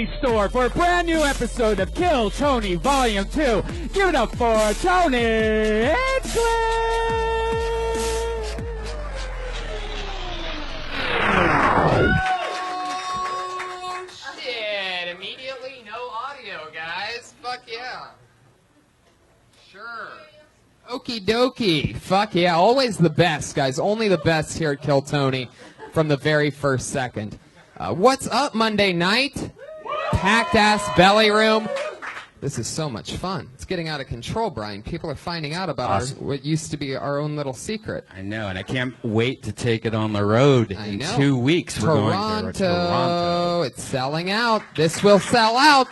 store for a brand new episode of Kill Tony Volume 2. Give it up for Tony and Oh, shit. Immediately no audio, guys. Fuck yeah. Sure. Okie dokie. Fuck yeah. Always the best, guys. Only the best here at Kill Tony from the very first second. What's up Monday night? Packed ass belly room. This is so much fun. It's getting out of control, Brian. People are finding out about what used to be our own little secret. I know, and I can't wait to take it on the road in 2 weeks. Toronto. We're going to Toronto. It's selling out. This will sell out.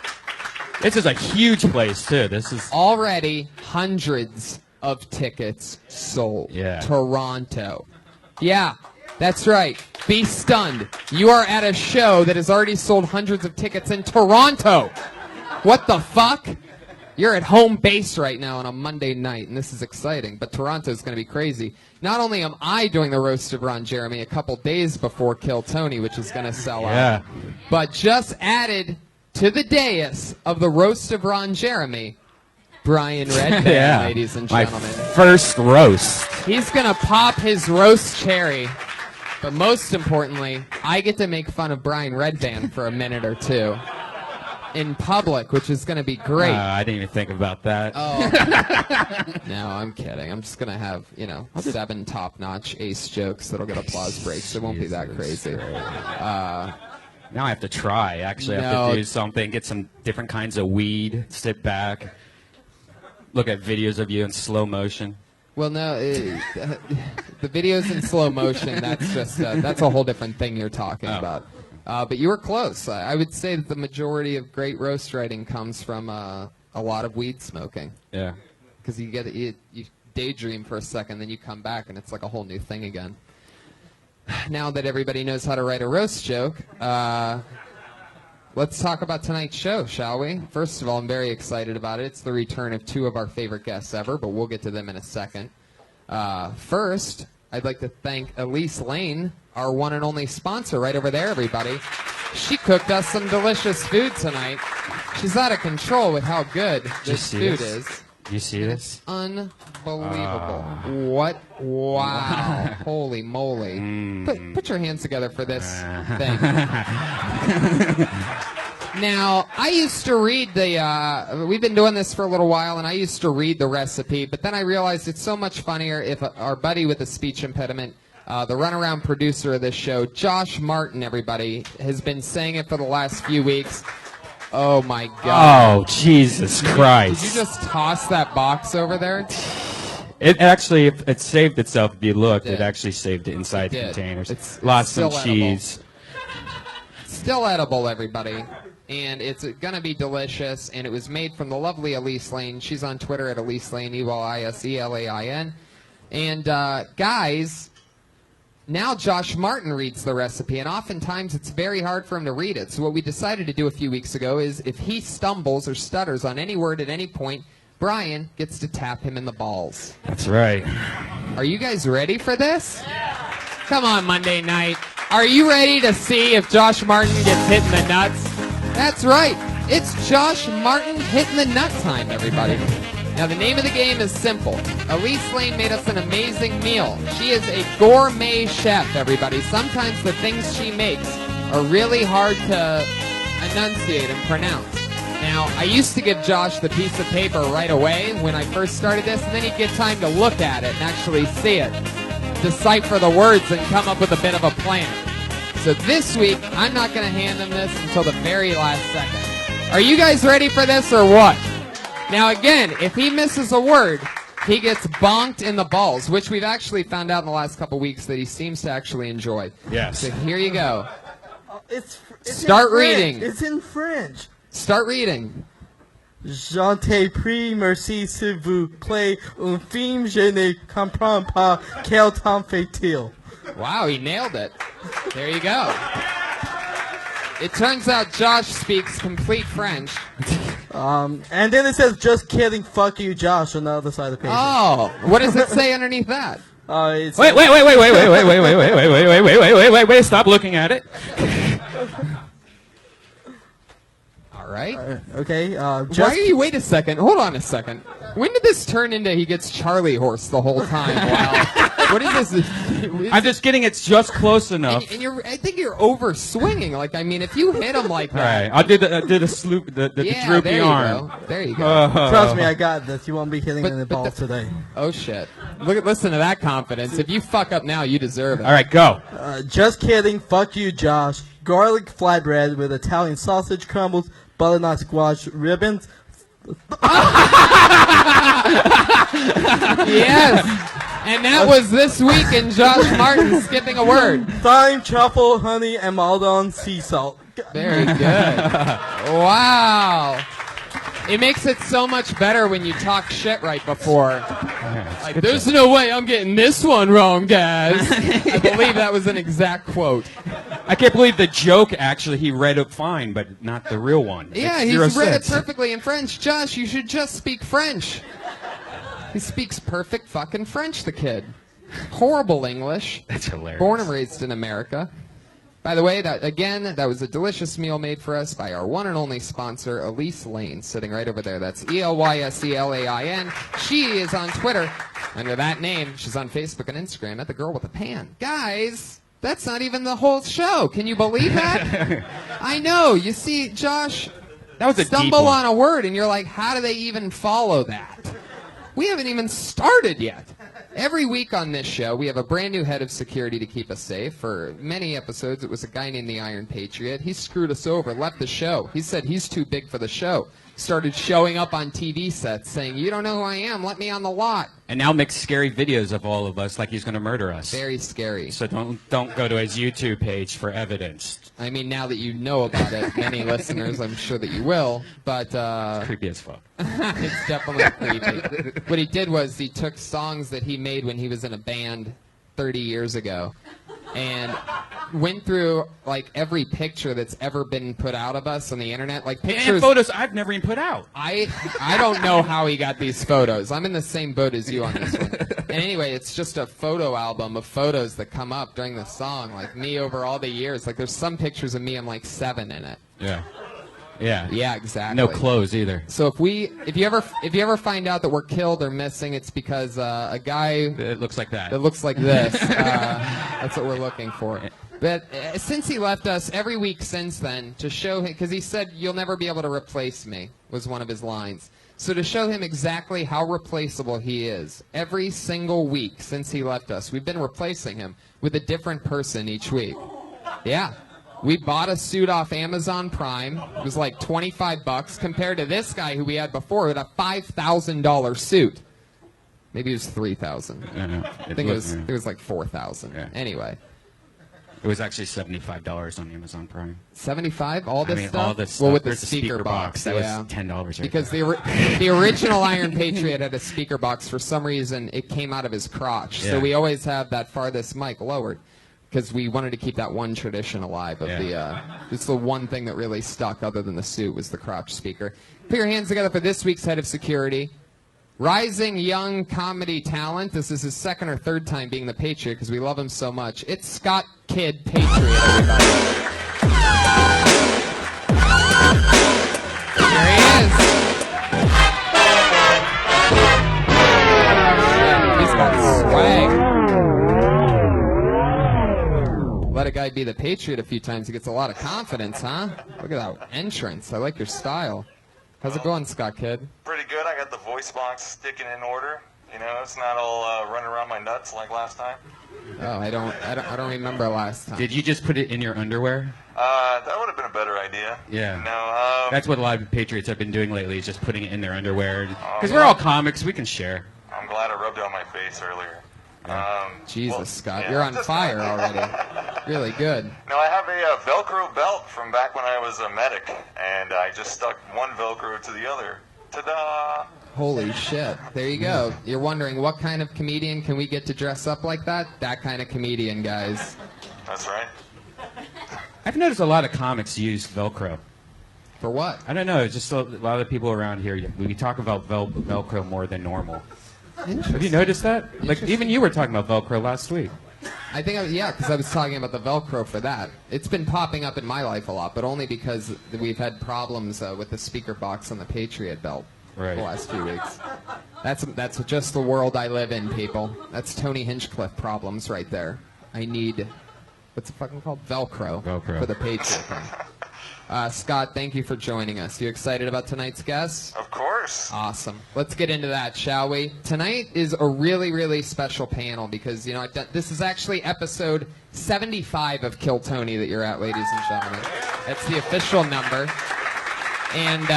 This is a huge place, too. This is already hundreds of tickets sold. Yeah. Toronto. Yeah, that's right. Be stunned. You are at a show that has already sold hundreds of tickets in Toronto. What the fuck? You're at home base right now on a Monday night, and this is exciting. But Toronto's going to be crazy. Not only am I doing the Roast of Ron Jeremy a couple days before Kill Tony, which is going to sell out, but just added to the dais of the Roast of Ron Jeremy, Brian Redband, ladies and gentlemen. My first roast. He's going to pop his roast cherry. But most importantly, I get to make fun of Brian Redband for a minute or two in public, which is going to be great. I didn't even think about that. Oh. No, I'm kidding. I'm just going to have, 7 top-notch ace jokes that'll get applause breaks. It won't be that crazy. Now I have to try. Actually, I have to do something, get some different kinds of weed, sit back, look at videos of you in slow motion. Well, no, the videos in slow motion, that's a whole different thing you're talking about. But you were close. I would say that the majority of great roast writing comes from a lot of weed smoking. Yeah. Because you daydream for a second, then you come back, and it's like a whole new thing again. Now that everybody knows how to write a roast joke, let's talk about tonight's show, shall we? First of all, I'm very excited about it. It's the return of 2 of our favorite guests ever, but we'll get to them in a second. First, I'd like to thank Elise Lane, our one and only sponsor right over there, everybody. She cooked us some delicious food tonight. She's out of control with how good this food is. You see this? Unbelievable. What? Wow. Holy moly. Put your hands together for this thing. Now, I used to read we've been doing this for a little while, and I used to read the recipe, but then I realized it's so much funnier if our buddy with a speech impediment, the runaround producer of this show, Josh Martin, everybody, has been saying it for the last few weeks. Oh, my God. Oh, Jesus Christ. Did you just toss that box over there? It actually, it saved itself. If you looked, it actually saved it inside the containers. It's lost some still cheese. Still edible, everybody. And it's going to be delicious. And it was made from the lovely Elise Lane. She's on Twitter at Elise Lane, EYSELAIN. And, guys, now Josh Martin reads the recipe, and oftentimes it's very hard for him to read it. So what we decided to do a few weeks ago is if he stumbles or stutters on any word at any point, Brian gets to tap him in the balls. That's right. Are you guys ready for this? Come on, Monday night. Are you ready to see if Josh Martin gets hit in the nuts? That's right. It's Josh Martin hitting the nut time, everybody. Now, the name of the game is simple. Elise Lane made us an amazing meal. She is a gourmet chef, everybody. Sometimes the things she makes are really hard to enunciate and pronounce. Now, I used to give Josh the piece of paper right away when I first started this, and then he'd get time to look at it and actually see it, decipher the words, and come up with a bit of a plan. So this week, I'm not going to hand him this until the very last second. Are you guys ready for this or what? Now, again, if he misses a word, he gets bonked in the balls, which we've actually found out in the last couple weeks that he seems to actually enjoy. Yes. So here you go. It's Start reading. It's in French. Start reading. Je t'ai pris, merci s'il vous plaît, un film, je ne comprends pas, quel temps fait-il? Wow, he nailed it. There you go. It turns out Josh speaks complete French. And then it says, just kidding, fuck you, Josh, on the other side of the page. Oh, what does it say underneath that? It's Wait, stop looking at it. all right. Okay. Wait a second. Hold on a second. When did this turn into he gets Charlie horse the whole time? Wow. What is this? I'm just kidding. It's just close enough. And I think you're over swinging. Like, I mean, if you hit him like All that. right. I'll do the sloop, the droopy there you arm. Go. There you go. Trust me, I got this. You won't be hitting the ball today. Oh shit! Listen to that confidence. If you fuck up now, you deserve it. All right, go. Just kidding. Fuck you, Josh. Garlic flatbread with Italian sausage crumbles, butternut squash ribbons. Yes. And that was this week in Josh Martin skipping a word. Thyme, truffle, honey, and Maldon sea salt. Very good. Wow. It makes it so much better when you talk shit right before. Like, there's no way I'm getting this one wrong, guys. I believe that was an exact quote. I can't believe the joke, actually, he read it fine, but not the real one. Yeah, he's read it perfectly in French. Josh, you should just speak French. He speaks perfect fucking French, the kid. Horrible English. That's hilarious. Born and raised in America. By the way, that was a delicious meal made for us by our one and only sponsor, Elise Lane, sitting right over there. That's ELYSELAIN. She is on Twitter under that name. She's on Facebook and Instagram at The Girl with the Pan. Guys, that's not even the whole show. Can you believe that? I know. You see, Josh, that was a stumble on a word, and you're like, how do they even follow that? We haven't even started yet. Every week on this show, we have a brand new head of security to keep us safe. For many episodes, it was a guy named the Iron Patriot. He screwed us over, left the show. He said he's too big for the show. Started showing up on TV sets saying, you don't know who I am, let me on the lot. And now makes scary videos of all of us like he's going to murder us. Very scary. So don't go to his YouTube page for evidence. I mean, now that you know about it, many listeners, I'm sure that you will, but... it's creepy as fuck. It's definitely creepy. What he did was he took songs that he made when he was in a band 30 years ago and went through like every picture that's ever been put out of us on the internet, like pictures and photos I've never even put out. I don't know how he got these photos. I'm in the same boat as you on this one. And anyway, it's just a photo album of photos that come up during the song, like me over all the years. Like there's some pictures of me, I'm like 7 in it. Yeah. Yeah. Yeah, exactly. No clothes either. So if you ever find out that we're killed or missing, it's because a guy that looks like that. That looks like this. That's what we're looking for. But since he left us, every week since then, to show him, because he said you'll never be able to replace me, was one of his lines. So to show him exactly how replaceable he is, every single week since he left us, we've been replacing him with a different person each week. Yeah. We bought a suit off Amazon Prime. It was like $25 compared to this guy who we had before with a $5,000 suit. Maybe it was $3,000. I think it was like $4,000. Yeah. Anyway. It was actually $75 on Amazon Prime. $75? All this stuff? All this stuff. Well, with the There's a speaker box. That yeah. was $10 right Because there. the original Iron Patriot had a speaker box. For some reason, it came out of his crotch. Yeah. So we always have that farthest mic lowered. Because we wanted to keep that one tradition alive of it's the one thing that really stuck other than the suit was the crotch speaker. Put your hands together for this week's head of security. Rising young comedy talent. This is his second or third time being the Patriot because we love him so much. It's Scott Kidd Patriot, everybody. There he is. He's got swag. Let a guy be the Patriot a few times, he gets a lot of confidence, huh? Look at that entrance. I like your style. How's it going, Scott Kidd? Pretty good. I got the voice box sticking in order. You know, it's not all running around my nuts like last time. Oh, I don't remember last time. Did you just put it in your underwear? That would have been a better idea. Yeah. No. That's what a lot of Patriots have been doing lately, is just putting it in their underwear. Because we're all comics, we can share. I'm glad I rubbed it on my face earlier. Jesus, Scott, you're on fire already. Really good. No, I have a Velcro belt from back when I was a medic, and I just stuck one Velcro to the other. Ta-da! Holy shit. There you go. You're wondering what kind of comedian can we get to dress up like that? That kind of comedian, guys. That's right. I've noticed a lot of comics use Velcro. For what? I don't know. It's just a lot of people around here, we talk about Velcro more than normal. Have you noticed that? Like, even you were talking about Velcro last week. I think, because I was talking about the Velcro for that. It's been popping up in my life a lot, but only because we've had problems with the speaker box on the Patriot belt the last few weeks. That's just the world I live in, people. That's Tony Hinchcliffe problems right there. I need, what's it fucking called? Velcro. For the Patriot thing. Scott, thank you for joining us. You excited about tonight's guest? Of course. Awesome. Let's get into that, shall we? Tonight is a really, really special panel because, this is actually episode 75 of Kill Tony that you're at, ladies and gentlemen. That's the official number. What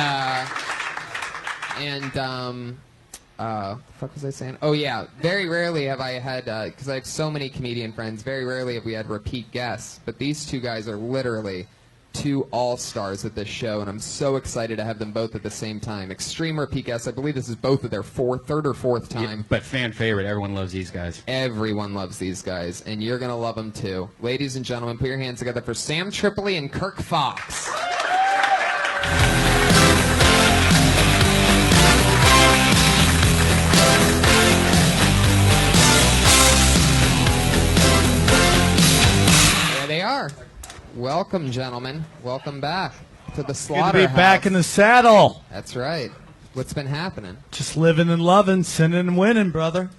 the fuck was I saying? Oh, yeah. Very rarely have I had, because I have so many comedian friends, very rarely have we had repeat guests. But these two guys are literally two all-stars at this show, and I'm so excited to have them both at the same time. Extreme repeat guests. I believe this is both of their third or fourth time. Yeah, but fan favorite. Everyone loves these guys. Everyone loves these guys, and you're going to love them too. Ladies and gentlemen, put your hands together for Sam Tripoli and Kirk Fox. There they are. Welcome, gentlemen. Welcome back to the slaughterhouse. Good to be back in the saddle. That's right. What's been happening? Just living and loving, sinning and winning, brother.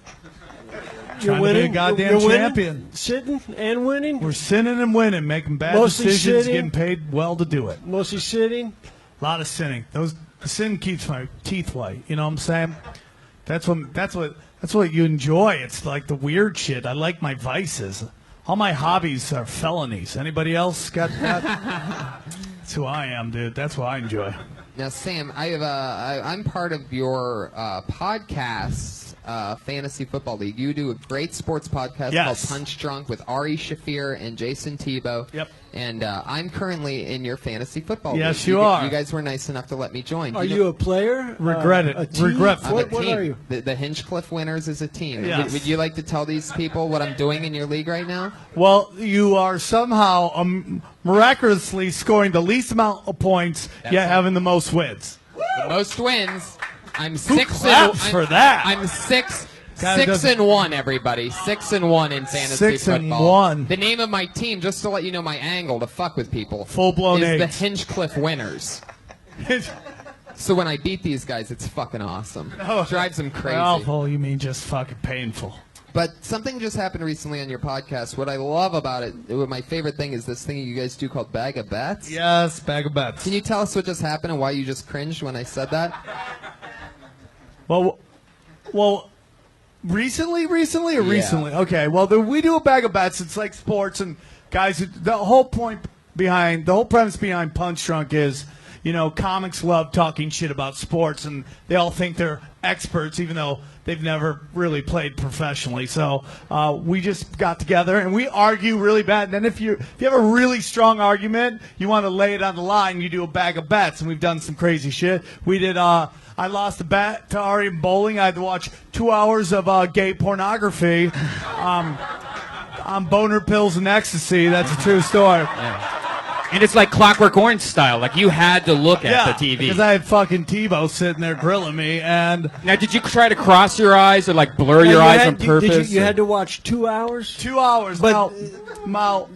You're Trying winning. to be a goddamn You're winning, champion. sitting and winning. We're sinning and winning, making bad Mostly decisions, sitting. getting paid well to do it. Mostly sitting. A lot of sinning. The sin keeps my teeth white. You know what I'm saying? That's what you enjoy. It's like the weird shit. I like my vices. All my hobbies are felonies. Anybody else got that? That's who I am, dude. That's what I enjoy. Now, Sam, I'm part of your podcast, Fantasy Football League. You do a great sports podcast called Punch Drunk with Ari Shafir and Jason Tebow. Yep. And I'm currently in your Fantasy Football League. Yes, you are. You guys were nice enough to let me join. Are you a player? Regret it. A team? Regretful. What are you? The Hinchcliffe Winners is a team. Yes. Would you like to tell these people what I'm doing in your league right now? Well, you are somehow miraculously scoring the least amount of points, yet having the most wins. The most wins. I'm Who 6 claps for that? I'm 6 God, 6 and 1, everybody. 6 and 1 in fantasy 6 and football. 1. The name of my team, just to let you know my angle to fuck with people, Full-blown is the AIDS. Hinchcliffe Winners. So when I beat these guys, it's fucking awesome. Drives them crazy. Awful, you mean just fucking painful. But something just happened recently on your podcast. What I love about it, my favorite thing is this thing you guys do called Bag of Bets. Yes, bag of bets. Can you tell us what just happened and why you just cringed when I said that? Well, recently or recently? Okay, well, we do a bag of bets. It's like sports, and guys, the whole premise behind Punch Drunk is, comics love talking shit about sports, and they all think they're experts, even though they've never really played professionally. So we just got together and we argue really bad. And then if you have a really strong argument, you want to lay it on the line, you do a bag of bets. And we've done some crazy shit. We did. I lost a bet to Ari in bowling. I had to watch 2 hours of gay pornography on boner pills and ecstasy. That's a true story. Yeah. And it's like Clockwork Orange style. Like, you had to look at the TV. Because I had fucking Tebow sitting there grilling me. And now, did you try to cross your eyes or, like, blur your eyes on purpose? You had to watch 2 hours? 2 hours. But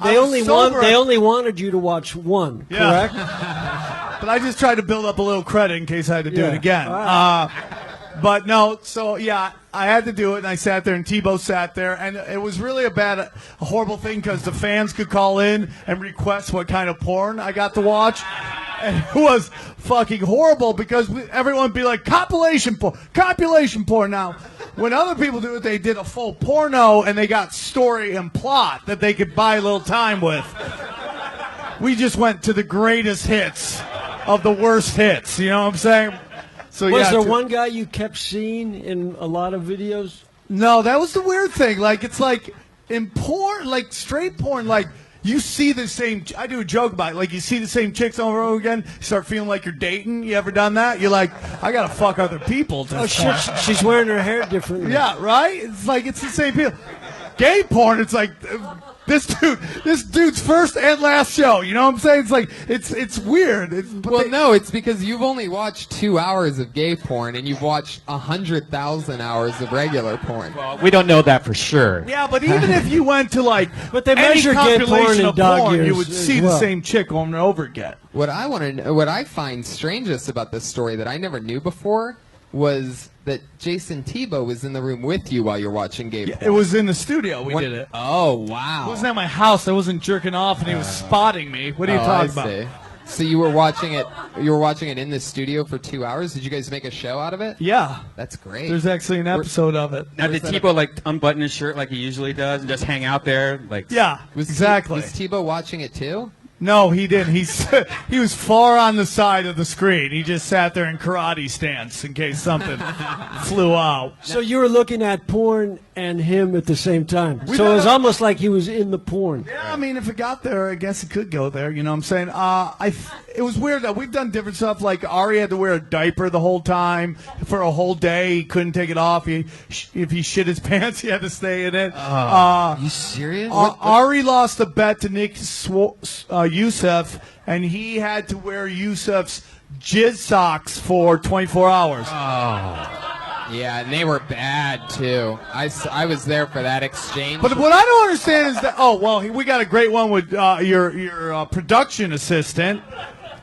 they only wanted you to watch one, correct? But I just tried to build up a little credit in case I had to do it again. But no, so yeah, I had to do it, and I sat there, and Tebow sat there, and it was really a horrible thing because the fans could call in and request what kind of porn I got to watch. And it was fucking horrible because everyone would be like, compilation porn. Now, when other people do it, they did a full porno, and they got story and plot that they could buy a little time with. We just went to the greatest hits of the worst hits, you know what I'm saying? So was there one guy you kept seeing in a lot of videos? No, that was the weird thing. Like, it's like in porn, like straight porn, like you see the same. I do a joke about it. Like, you see the same chicks over and over again. You start feeling like you're dating. You ever done that? You're like, I gotta fuck other people. Oh shit, she's wearing her hair differently. Yeah, right. It's like it's the same people. Gay porn, it's like this dude's first and last show. You know what I'm saying? It's like it's weird. It's because you've only watched 2 hours of gay porn and you've watched 100,000 hours of regular porn. Well, we don't know that for sure. Yeah, but even if you went to like But they any measure gay porn compilation in of dog porn, years you would as see the well. same chick over and over again. What I find strangest about this story that I never knew before was that Jason Tebow was in the room with you while you're watching gay porn. It was in the studio. We did it. Oh, wow. It wasn't at my house. I wasn't jerking off, and he was spotting me. What are you talking about? See. So you were watching it. You were watching it in the studio for 2 hours. Did you guys make a show out of it? Yeah. That's great. There's actually an episode of it. Now, did Tebow like unbutton his shirt like he usually does and just hang out there? Like, Yeah, exactly. Was Tebow watching it too? No, he didn't. He was far on the side of the screen. He just sat there in karate stance in case something flew out. So you were looking at porn and him at the same time. So it was almost like he was in the porn. Yeah, I mean, if it got there, I guess it could go there. You know what I'm saying? It was weird that we've done different stuff. Like Ari had to wear a diaper the whole time for a whole day. He couldn't take it off. If he shit his pants, he had to stay in it. you serious? Ari lost a bet to Nick Youssef, and he had to wear Youssef's jizz socks for 24 hours. Yeah, and they were bad too. I was there for that exchange. But what I don't understand is that we got a great one with your production assistant,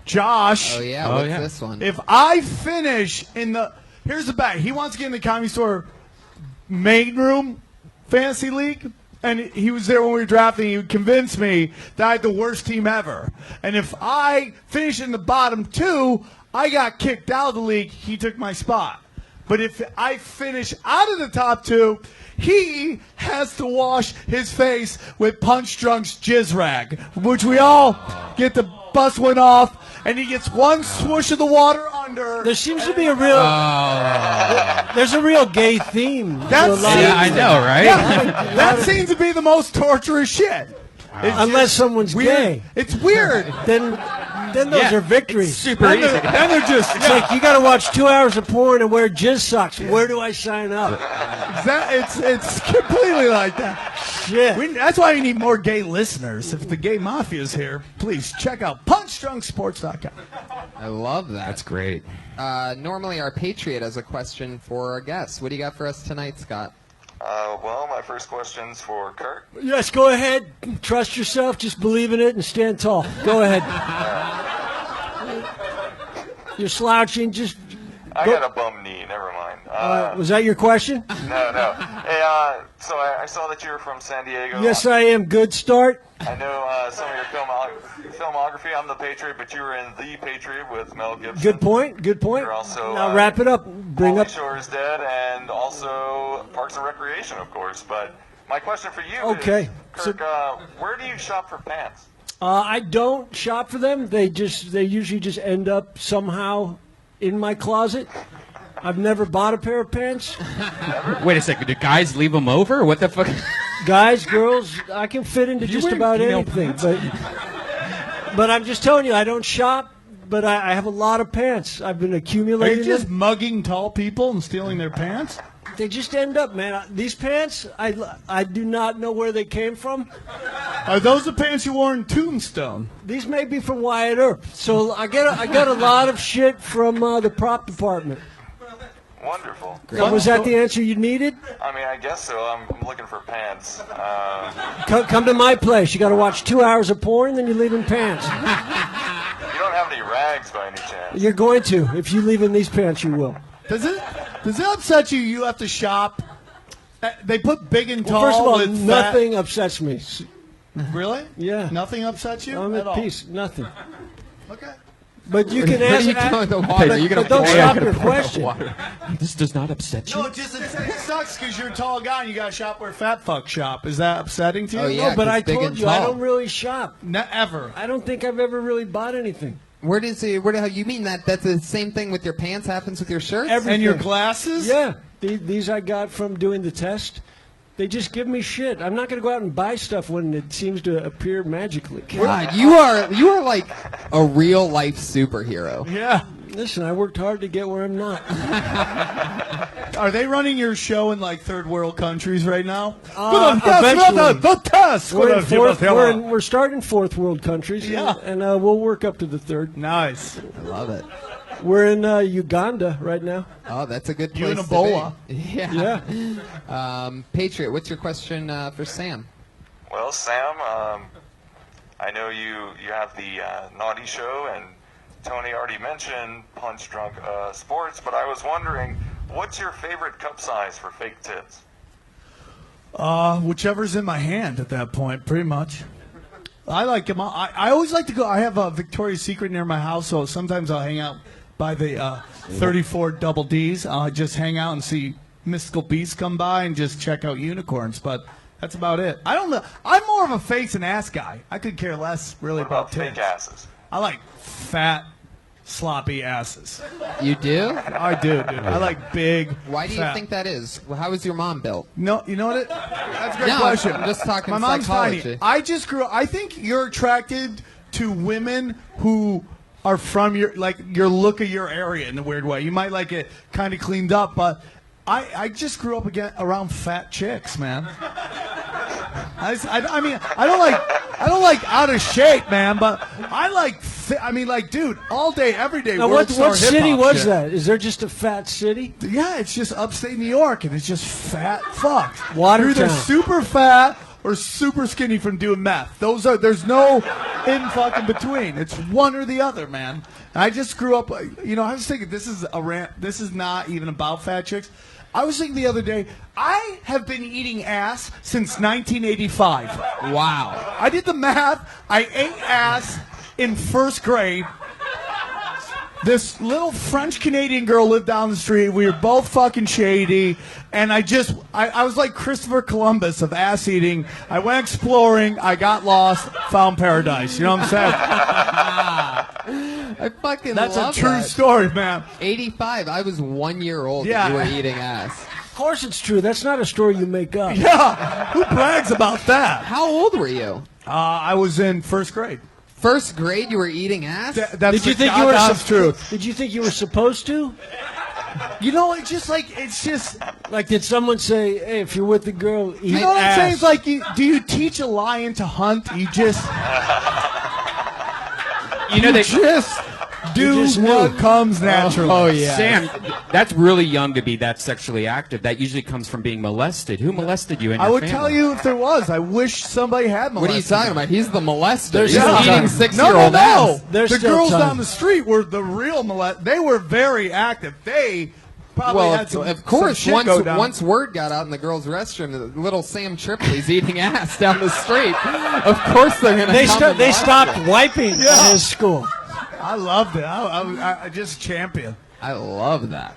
Josh. Oh yeah, what's this one? If I finish here's the bet. He wants to get in the Comedy Store main room fantasy league. And he was there when we were drafting. He convinced me that I had the worst team ever. And if I finish in the bottom two, I got kicked out of the league. He took my spot. But if I finish out of the top two, he has to wash his face with Punch Drunk's jizz rag, which we all get to bust one off. And he gets one swoosh of the water under. There seems to be a real. There's a real gay theme. I know, right? Yeah, that seems to be the most torturous shit. Unless someone's weird. gay. It's weird. Then those are victories. Super easy. Then they're just. It's like you got to watch 2 hours of porn and wear jizz socks. Where do I sign up? It's completely like that. Shit. That's why we need more gay listeners. If the gay mafia is here, please check out punchdrunksports.com. I love that. That's great. Normally, our Patriot has a question for our guests. What do you got for us tonight, Scott? Well, my first question's for Kirk. Yes, go ahead. Trust yourself. Just believe in it and stand tall. Go ahead. You're slouching. Just. I got a bum knee. Never mind. Was that your question? No. Hey, so I saw that you were from San Diego. Yes, I am. Good start. I know some of your filmography. I'm the Patriot, but you were in The Patriot with Mel Gibson. Good point. You're also, now wrap it up. Bring Pauly up. Shore is Dead, and also Parks and Recreation, of course. But my question for you Okay. is, Kirk, where do you shop for pants? I don't shop for them. They usually just end up somehow in my closet. I've never bought a pair of pants. Wait a second. Do guys leave them over? What the fuck? Guys, girls, I can fit into just wear about female anything. But I'm just telling you, I don't shop, but I have a lot of pants. I've been Are accumulating you just them. mugging tall people and stealing their pants? They just end up, man. These pants, I do not know where they came from. Are those the pants you wore in Tombstone? These may be from Wyatt Earp. So I got a lot of shit from the prop department. Wonderful. Was that the answer you needed? I mean, I guess so. I'm looking for pants. Come to my place. You got to watch 2 hours of porn, then you leave in pants. You don't have any rags by any chance? You're going to. If you leave in these pants, you will. Does it upset you? You have to shop. They put big and tall. Well, first of all, with nothing upsets me. Really? Yeah. Nothing upsets you I'm at at all. peace. Nothing. Okay. But you can What are ask. you doing with the water? You're gonna but don't pour stop it. your question. This does not upset you? No, it sucks because you're a tall guy and you got to shop where fat fuck shop. Is that upsetting to you? Oh, yeah. No, but 'cause I big told and you I tall. don't really shop. Never. I don't think I've ever really bought anything. Where you mean that? That's the same thing with your pants happens with your shirts? Everything. And your glasses? Yeah. These I got from doing the test. They just give me shit. I'm not going to go out and buy stuff when it seems to appear magically. God, you are like a real life superhero. Yeah. Listen, I worked hard to get where I'm not. Are they running your show in like third world countries right now? Eventually. We're We're starting fourth world countries, Yeah. and we'll work up to the third. Nice. I love it. We're in Uganda right now. Oh, that's a good place You and to Ebola. be. Yeah. Patriot, what's your question for Sam? Well, Sam, I know you have the Naughty Show, and Tony already mentioned Punch Drunk Sports, but I was wondering, what's your favorite cup size for fake tits? Whichever's in my hand at that point, pretty much. I like them. I always like to go. I have a Victoria's Secret near my house, so sometimes I'll hang out by the 34 double Ds. I'll just hang out and see mystical beasts come by and just check out unicorns, but that's about it. I don't know. I'm more of a face and ass guy. I could care less really What about about tits. fake asses? I like fat, sloppy asses. You do? I do, dude. I like big. Why do you fat- think that is? Well, how was your mom built? No, you know what? That's a great No, question. I'm just talking My mom's psychology. tiny. I just grew. I think you're attracted to women who are from your look of your area in a weird way. You might like it kind of cleaned up, but I just grew up around fat chicks, man. I mean, I don't like out of shape, man, but I like. Dude, all day, every day. Now, what city was that? Is there just a fat city? Yeah, it's just upstate New York, and it's just fat fucks. Watertown. You're either super fat or super skinny from doing meth. There's no in fucking between. It's one or the other, man. And I just grew up. I was thinking this is a rant. This is not even about fat chicks. I was thinking the other day, I have been eating ass since 1985. Wow. I did the math. I ate ass in first grade. This little French-Canadian girl lived down the street. We were both fucking shady. And I was like Christopher Columbus of ass eating. I went exploring. I got lost. Found paradise. You know what I'm saying? I fucking That's love a true that. story, man. 85. I was 1 year old Yeah. and you were eating ass. Of course it's true. That's not a story you make up. Yeah. Who brags about that? How old were you? I was in first grade. First grade, you were eating ass? That's Did you the think you were God's truth. Did you think you were supposed to? It's just Like, did someone say, "Hey, if you're with the girl, eat you know what I'm ass"? saying? It's like, do you teach a lion to hunt? You just do just what knew. comes naturally. Oh, yeah. Sam, that's really young to be that sexually active. That usually comes from being molested. Who molested you in I your would family? tell you if there was. I wish somebody had molested What are you talking about? He's the molester. There's He's still eating time. 6-year-old No. ass. There's The still girls time. down the street were the real They were very active. They probably Well, had some of course, some shit go down. once word got out in the girls' restroom that little Sam Tripoli's eating ass down the street, of course they're going to They stopped wiping at his school. I loved it. I just champion. I love that.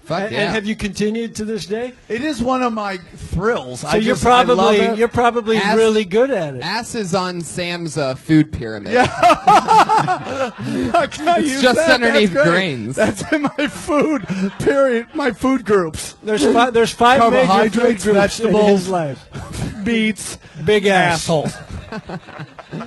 Fuck And, yeah. and have you continued to this day? It is one of my thrills. So I you're love probably Ass- really good at it. Ass is on Sam's food pyramid. Yeah. It's just underneath grains. That's in my food. Period. My food groups. There's five major food Carbohydrates, groups in vegetables. his life. Beets. Big ass. Asshole.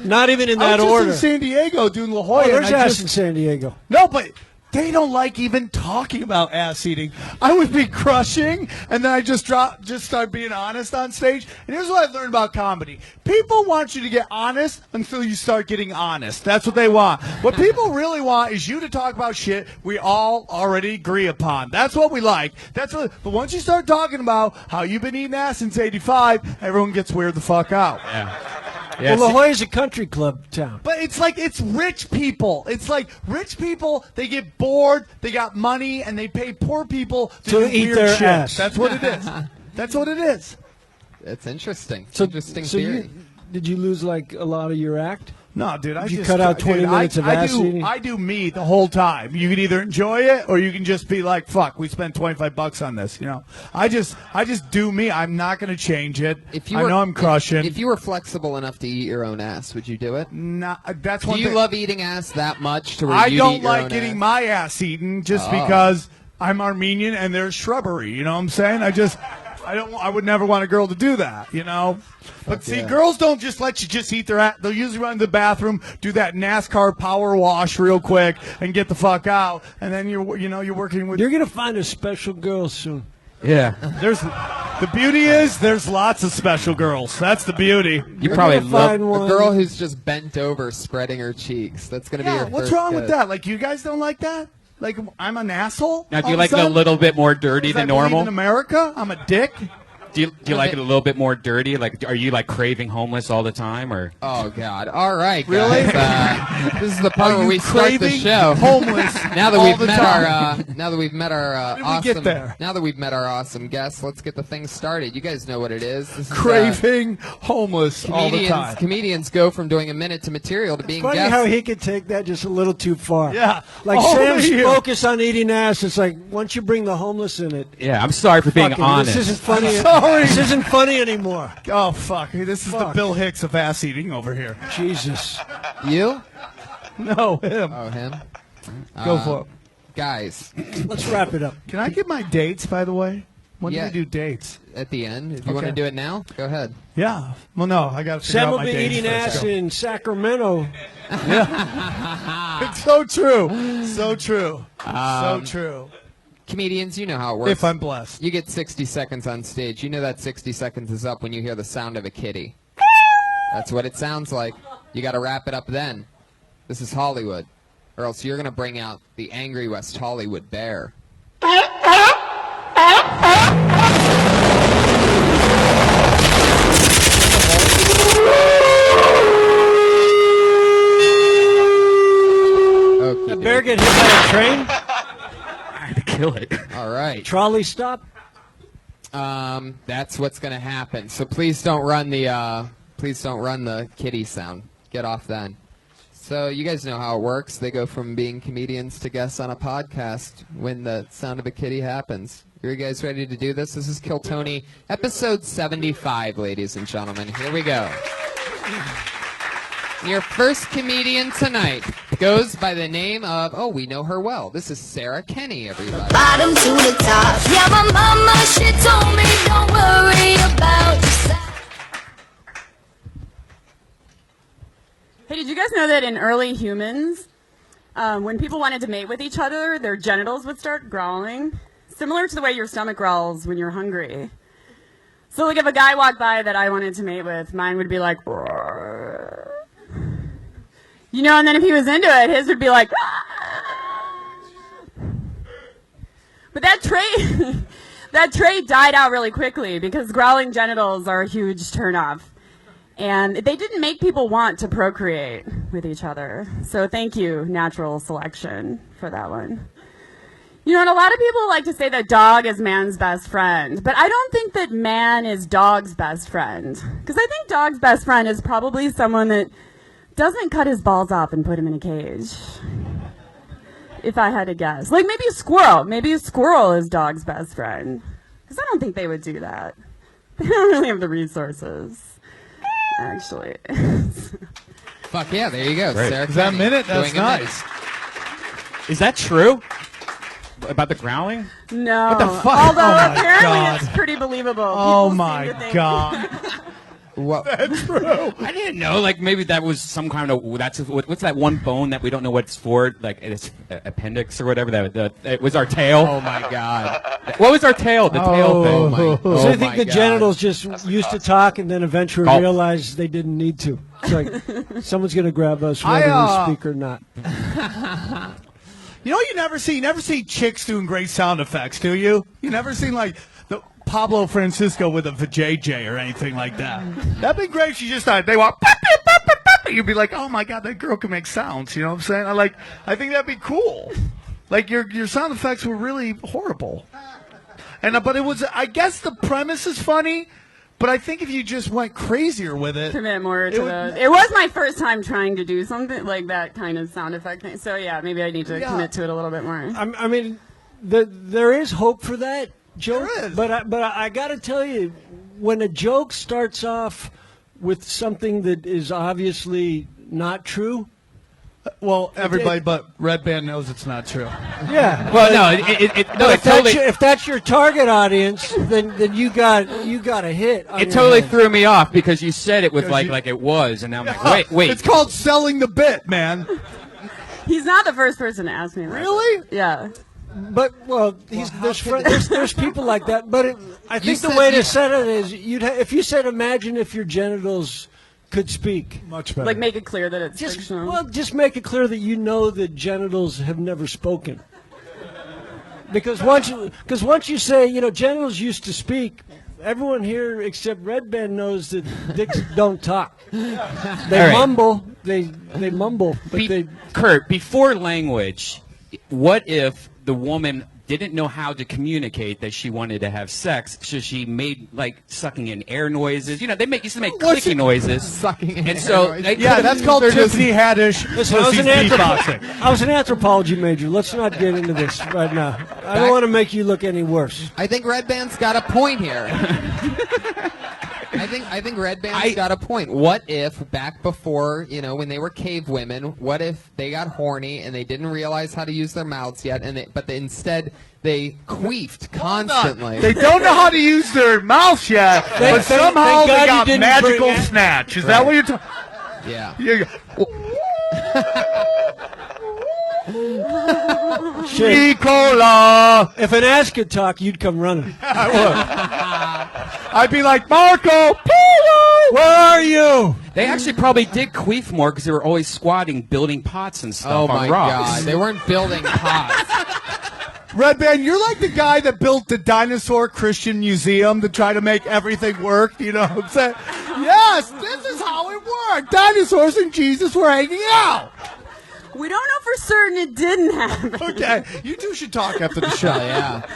Not even in I that was just order. in San Diego doing La Jolla. Oh, there's and I ass just- in San Diego. No, but they don't like even talking about ass eating. I would be crushing, and then I just start being honest on stage. And here's what I've learned about comedy: people want you to get honest until you start getting honest. That's what they want. What people really want is you to talk about shit we all already agree upon. That's what we like. But once you start talking about how you've been eating ass since '85, everyone gets weirded the fuck out. Yeah. Well, La Jolla's a country club town. But it's like it's rich people. It's like rich people, they get bored, they got money, and they pay poor people to do eat weird their shit. ass. That's what it is. That's what it is. It's interesting. So, Interesting so theory. did you lose like a lot of your act? No, dude, I You just cut out 20 dude, minutes of ass eating? I do me the whole time. You can either enjoy it or you can just be like, "Fuck, we spent $25 on this." I just do me. I'm not going to change it. I know I'm crushing. If you were flexible enough to eat your own ass, would you do it? Nah, that's Do one you thing. love eating ass that much to where I you'd don't eat your like own getting ass? my ass eaten just because I'm Armenian and there's shrubbery. You know what I'm saying? I just I would never want a girl to do that, you know. But see, girls don't just let you just eat their ass. They'll usually run to the bathroom, do that NASCAR power wash real quick, and get the fuck out. And then you're working with. You're gonna find a special girl soon. Yeah. The beauty is there's lots of special girls. That's the beauty. You probably love a girl who's just bent over, spreading her cheeks. That's gonna be your what's first wrong kiss. with that? Like, you guys don't like that? Like, I'm an asshole? Now, do all you of like it a sudden? little bit more dirty Because than I believe normal? in America, I'm a dick. Do you like it a little bit more dirty? Like, are you like craving homeless all the time, or? Oh God! All right, Really? guys. This is the part Are where you we start the craving show. homeless Now that all we've the met time? now that we've met our How did we awesome, get there? now that we've met our awesome guests, let's get the thing started. You guys know what it is. This is, Craving homeless all the time. Comedians go from doing a minute to material to being Funny guests. how he could take that just a little too far. Yeah. Like Only Sam's you. focus on eating ass. It's like once you bring the homeless in it. Yeah, I'm sorry for being fucking, honest. This isn't funny. Sorry. This isn't funny anymore. Oh, fuck. This is the Fuck. Bill Hicks of ass eating over here. Jesus. You? No, him. Oh, him. Go for it. Guys, Let's wrap it up. Can I get my dates, by the way? When Yeah. do we do dates? at the end, if you want to Okay. do it now, go ahead. Yeah. Well, no, I got to figure Sam out will my be dates eating first. ass Go. in Sacramento. It's so true. So true. So true. Comedians, you know how it works. If I'm blessed. You get 60 seconds on stage. You know that 60 seconds is up when you hear the sound of a kitty. That's what it sounds like. You got to wrap it up then. This is Hollywood. Or else you're going to bring out the angry West Hollywood bear. The bear get hit by a train? I had to kill it. All right. Trolley stop? That's what's going to happen. So please don't run the kitty sound. Get off then. So you guys know how it works. They go from being comedians to guests on a podcast when the sound of a kitty happens. Are you guys ready to do this? This is Kill Tony, episode 75, ladies and gentlemen. Here we go. Your first comedian tonight goes by the name of, oh, we know her well. This is Sarah Kenny, everybody. Bottom to the top. Yeah, my mama, she told me don't worry about yourself. Hey, did you guys know that in early humans, when people wanted to mate with each other, their genitals would start growling? Similar to the way your stomach growls when you're hungry. So like if a guy walked by that I wanted to mate with, mine would be like, "Roar." You know, and then if he was into it, his would be like, but that trait died out really quickly because growling genitals are a huge turnoff. And they didn't make people want to procreate with each other. So thank you, natural selection, for that one. You know, and a lot of people like to say that dog is man's best friend. But I don't think that man is dog's best friend. Because I think dog's best friend is probably someone that doesn't cut his balls off and put him in a cage. If I had to guess. Like maybe a squirrel. Maybe a squirrel is dog's best friend. Because I don't think they would do that. They don't really have the resources. Actually. Fuck yeah, there you go. Great. Sarah Is that a Kenny minute? That's doing a minute. nice. Is that true? About the growling? No. What the fuck? Although Oh my apparently God. it's pretty believable. Oh People seem my to think- God. What? That's true. I didn't know. Like maybe that was some kind of what's that one bone that we don't know what it's for? Like it's appendix or whatever. It was our tail. Oh my God. What was our tail? The tail thing. Oh my. So Oh I think my the God. genitals just used to talk and then eventually Golf. realized they didn't need to. It's like someone's going to grab us whether we speak or not. You know, you never see chicks doing great sound effects, do you? You never seen like the Pablo Francisco with a vajayjay or anything like that. That'd be great. She just they walk. You'd be like, oh my God, that girl can make sounds. You know what I'm saying? I think that'd be cool. Like your sound effects were really horrible. And but it was. I guess the premise is funny. But I think if you just went crazier with it, Commit more It to would- the. It was my first time trying to do something like that kind of sound effect thing. So yeah, maybe I need to Yeah. commit to it a little bit more. I mean, there is hope for that joke. There is. But I got to tell you, when a joke starts off with something that is obviously not true, Well, everybody but Red Band knows it's not true. Yeah. Well, no, it totally. If that's your target audience, then you got a hit. It totally threw me off because you said it with like it was, and now I'm like, wait. It's called selling the bit, man. He's not the first person to ask me that. Really? Yeah. But there's people like that. But I think the way to set it is if you said, imagine if your genitals could speak. Much better. Like make it clear that it's fictional. Well, just make it clear that you know that genitals have never spoken. Because once you say, genitals used to speak, everyone here except Red Band knows that dicks don't talk. They mumble. They mumble. But Kurt, before language, what if the woman didn't know how to communicate that she wanted to have sex, so she made like sucking in air noises. They used to make clicking noises. Sucking in and so air noises. That's called Tiffany Haddish. I was an anthropology major. Let's not get into this right now. I don't want to make you look any worse. I think Red Band's got a point here. I think Red Band's got a point. What if back before, when they were cave women, what if they got horny and they didn't realize how to use their mouths yet, but instead they queefed constantly? They don't know how to use their mouths yet, but somehow they got magical snatch. Is that what you're talking? Yeah. Nicola! If an ass could talk, you'd come running. I would. I'd be like, Marco Polo! Where are you? They actually probably did queef more because they were always squatting, building pots and stuff Oh on my rocks. God! They weren't building pots. Red Band, you're like the guy that built the Dinosaur Christian Museum to try to make everything work. You know what I'm saying? Yes, this is how it worked. Dinosaurs and Jesus were hanging out. We don't know for certain it didn't happen. Okay, you two should talk after the show. Yeah.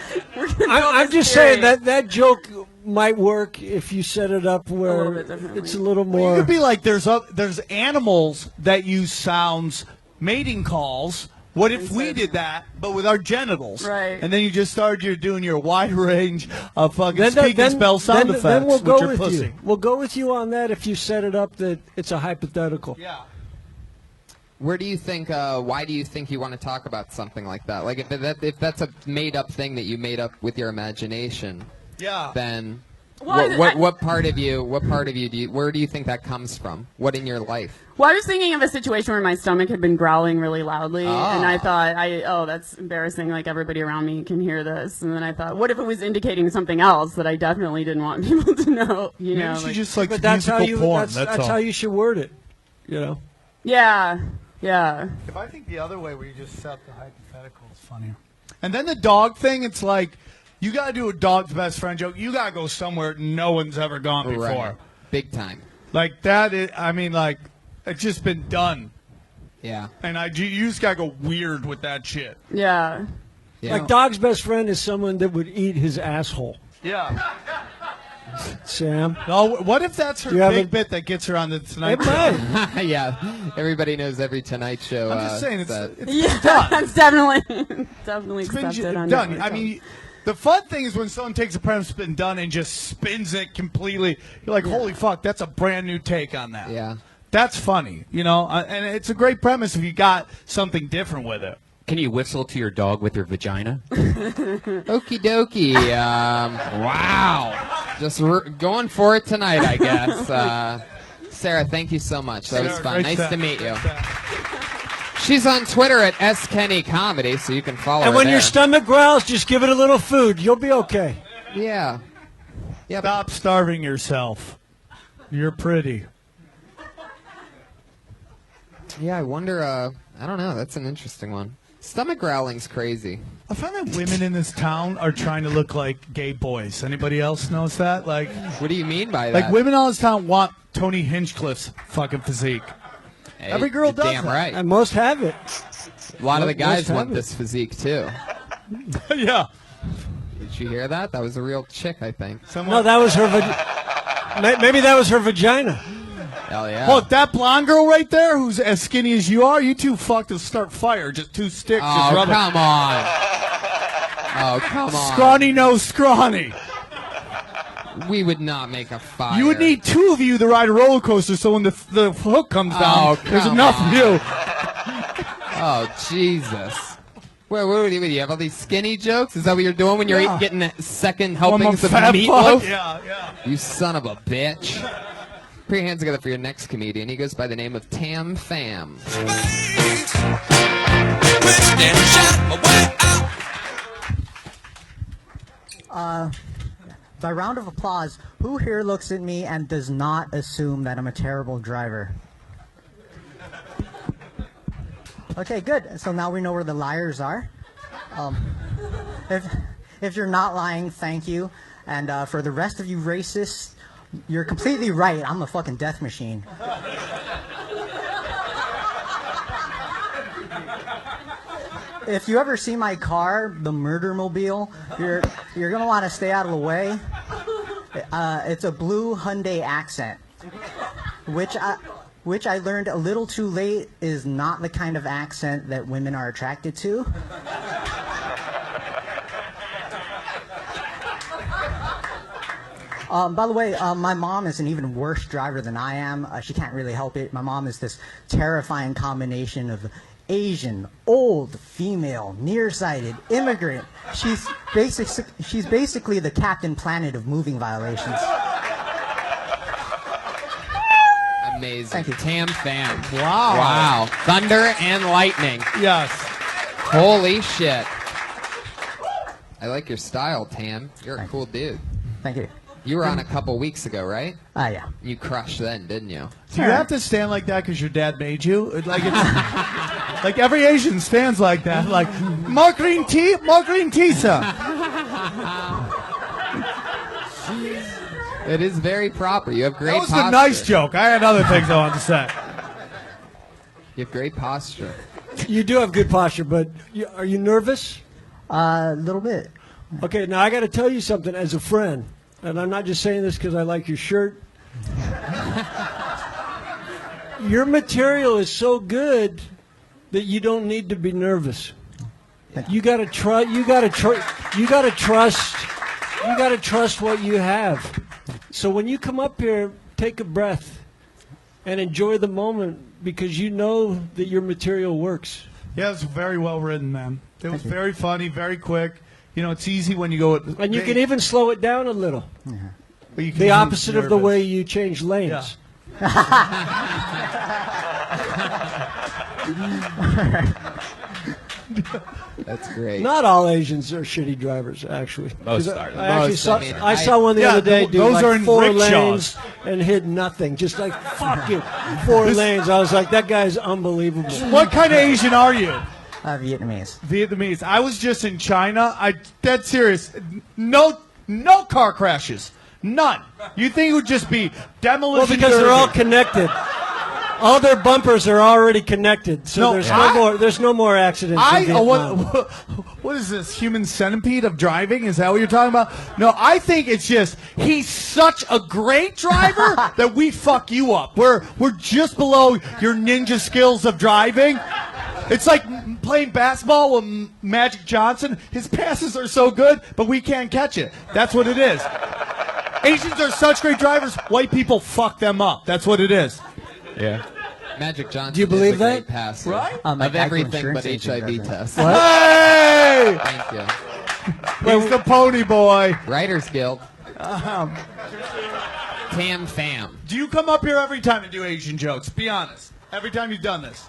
I'm just saying that joke might work if you set it up where it's a little more. It could be like there's animals that use sounds, mating calls. What if we did that, but with our genitals? Right. And then you just started doing your wide range of fucking speak and spell sound effects. Then we'll go with pussy. you. We'll go with you on that if you set it up that it's a hypothetical. Yeah. Where do you think? Why do you think you want to talk about something like that? Like if that's a made-up thing that you made up with your imagination, then what part of you? Where do you think that comes from? What in your life? Well, I was thinking of a situation where my stomach had been growling really loudly, and I thought, that's embarrassing. Like everybody around me can hear this, and then I thought, what if it was indicating something else that I definitely didn't want people to know? Maybe she just likes but that's how musical you. porn. That's how you should word it. Yeah. Yeah. If I think the other way where you just set the hypothetical is funnier. And then the dog thing, it's like, you got to do a dog's best friend joke. You got to go somewhere no one's ever gone before. Right. Big time. Like that, it's just been done. Yeah. And you just got to go weird with that shit. Yeah. Like dog's best friend is someone that would eat his asshole. Yeah. Sam? No, what if that's her big bit that gets her on the Tonight Show? Yeah. Everybody knows every Tonight Show. I'm just saying, it's done. It's definitely accepted. Done. I mean, the fun thing is when someone takes a premise that's been done and just spins it completely. You're like, holy fuck, that's a brand new take on that. Yeah. That's funny, and it's a great premise if you got something different with it. Can you whistle to your dog with your vagina? Okie dokie. Wow. Just going for it tonight, I guess. Sarah, thank you so much. That was fun. Nice to meet you. She's on Twitter at SKennyComedy, so you can follow her And when there. your stomach growls, just give it a little food. You'll be okay. Yeah. Stop starving yourself. You're pretty. Yeah, I wonder, I don't know. That's an interesting one. Stomach growling's crazy. I find that women in this town are trying to look like gay boys. Anybody else knows that? Like, what do you mean by that? Like, women in this town want Tony Hinchcliffe's fuking physique. Hey, every girl does damn that. Right. And most have it. A lot of the guys want this physique, too. Yeah. Did you hear that? That was a real chick, I think. No, that was her maybe that was her vagina. Hell yeah. Oh, that blonde girl right there who's as skinny as you are, you two fucked to start fire. Just two sticks. Oh, just come on. Oh, come on. Scrawny, no scrawny. We would not make a fire. You would need two of you to ride a roller coaster so when the hook comes down, there's enough of you. Oh, Jesus. What do you have all these skinny jokes? Is that what you're doing when you're getting second helpings of meatloaf? Yeah. You son of a bitch. Put your hands together for your next comedian. He goes by the name of Tam Pham. By round of applause, who here looks at me and does not assume that I'm a terrible driver? Okay, good. So now we know where the liars are. If you're not lying, thank you. And for the rest of you racists, you're completely right. I'm a fucking death machine. If you ever see my car, the Murder Mobile, you're gonna want to stay out of the way. It's a blue Hyundai Accent, which I learned a little too late is not the kind of accent that women are attracted to. By the way, my mom is an even worse driver than I am. She can't really help it. My mom is this terrifying combination of Asian, old, female, nearsighted, immigrant. She's basically the Captain Planet of moving violations. Amazing. Thank you. Tam Pham. Wow. Thunder and lightning. Yes. Holy shit. I like your style, Tam. You're a cool dude. Thank you. You were on a couple weeks ago, right? Yeah. You crushed then, didn't you? Do you have to stand like that because your dad made you? Like it's like every Asian stands like that. Like margarine tea, sir. It is very proper. You have great That was posture. a nice joke. I had other things I wanted to say. You have great posture. You do have good posture, but are you nervous? A little bit. Okay, now I got to tell you something as a friend, and I'm not just saying this because I like your shirt. Your material is so good that you don't need to be nervous. You got to try. You got to trust. You got to trust what you have. So when you come up here, take a breath and enjoy the moment because you know that your material works. Yeah, it's very well written, man. It was very funny, very quick. You know, it's easy when you go. And you can even slow it down a little. But you can The be opposite of the nervous. way you change lanes. That's great. Not all Asians are shitty drivers, actually. Most 'Cause are. I actually Most, saw. I mean, I saw one the other day do those like are in 4 rickshaws. lanes and hit nothing. Just like fuck you, 4 lanes. I was like, that guy's unbelievable. What kind of Asian are you? Vietnamese. Vietnamese. I was just in China. Dead serious. No car crashes. None. You think it would just be demolition? Well, because they're all derby. connected. All their bumpers are already connected, so No, there's no more accidents. in Vietnam. What is this, human centipede of driving? Is that what you're talking about? No, I think it's just he's such a great driver that we fuck you up. We're just below your ninja skills of driving. It's like playing basketball with Magic Johnson. His passes are so good, but we can't catch it. That's what it is. Asians are such great drivers. White people fuck them up. That's what it is. Yeah. Magic Johnson Do you believe is a great that? passer Right? My of guy everything from but insurance agent HIV doesn't. tests. Hey! Thank you. He's the pony boy. Writers Guild. Tam Pham. Do you come up here every time to do Asian jokes? Be honest. Every time you've done this.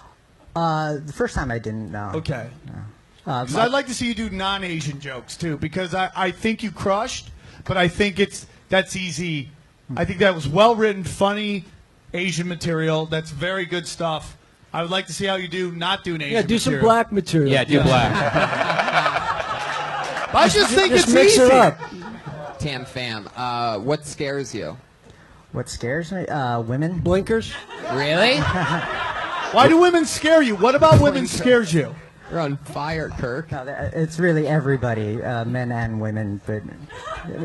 The first time I didn't know. Okay. Uh, Because I'd like to see you do non-Asian jokes too, because I think you crushed, but I think that's easy. I think that was well written, funny Asian material. That's very good stuff. I would like to see how you do not doing Asian. Yeah, do some material. black material. Yeah, do black. I just think Just it's mix easy. it up. Tam Pham. What scares you? What scares me? Women. Blinkers. Really? Why do women scare you? What about women scares you? You're on fire, Kirk. No, it's really everybody, men and women. But Men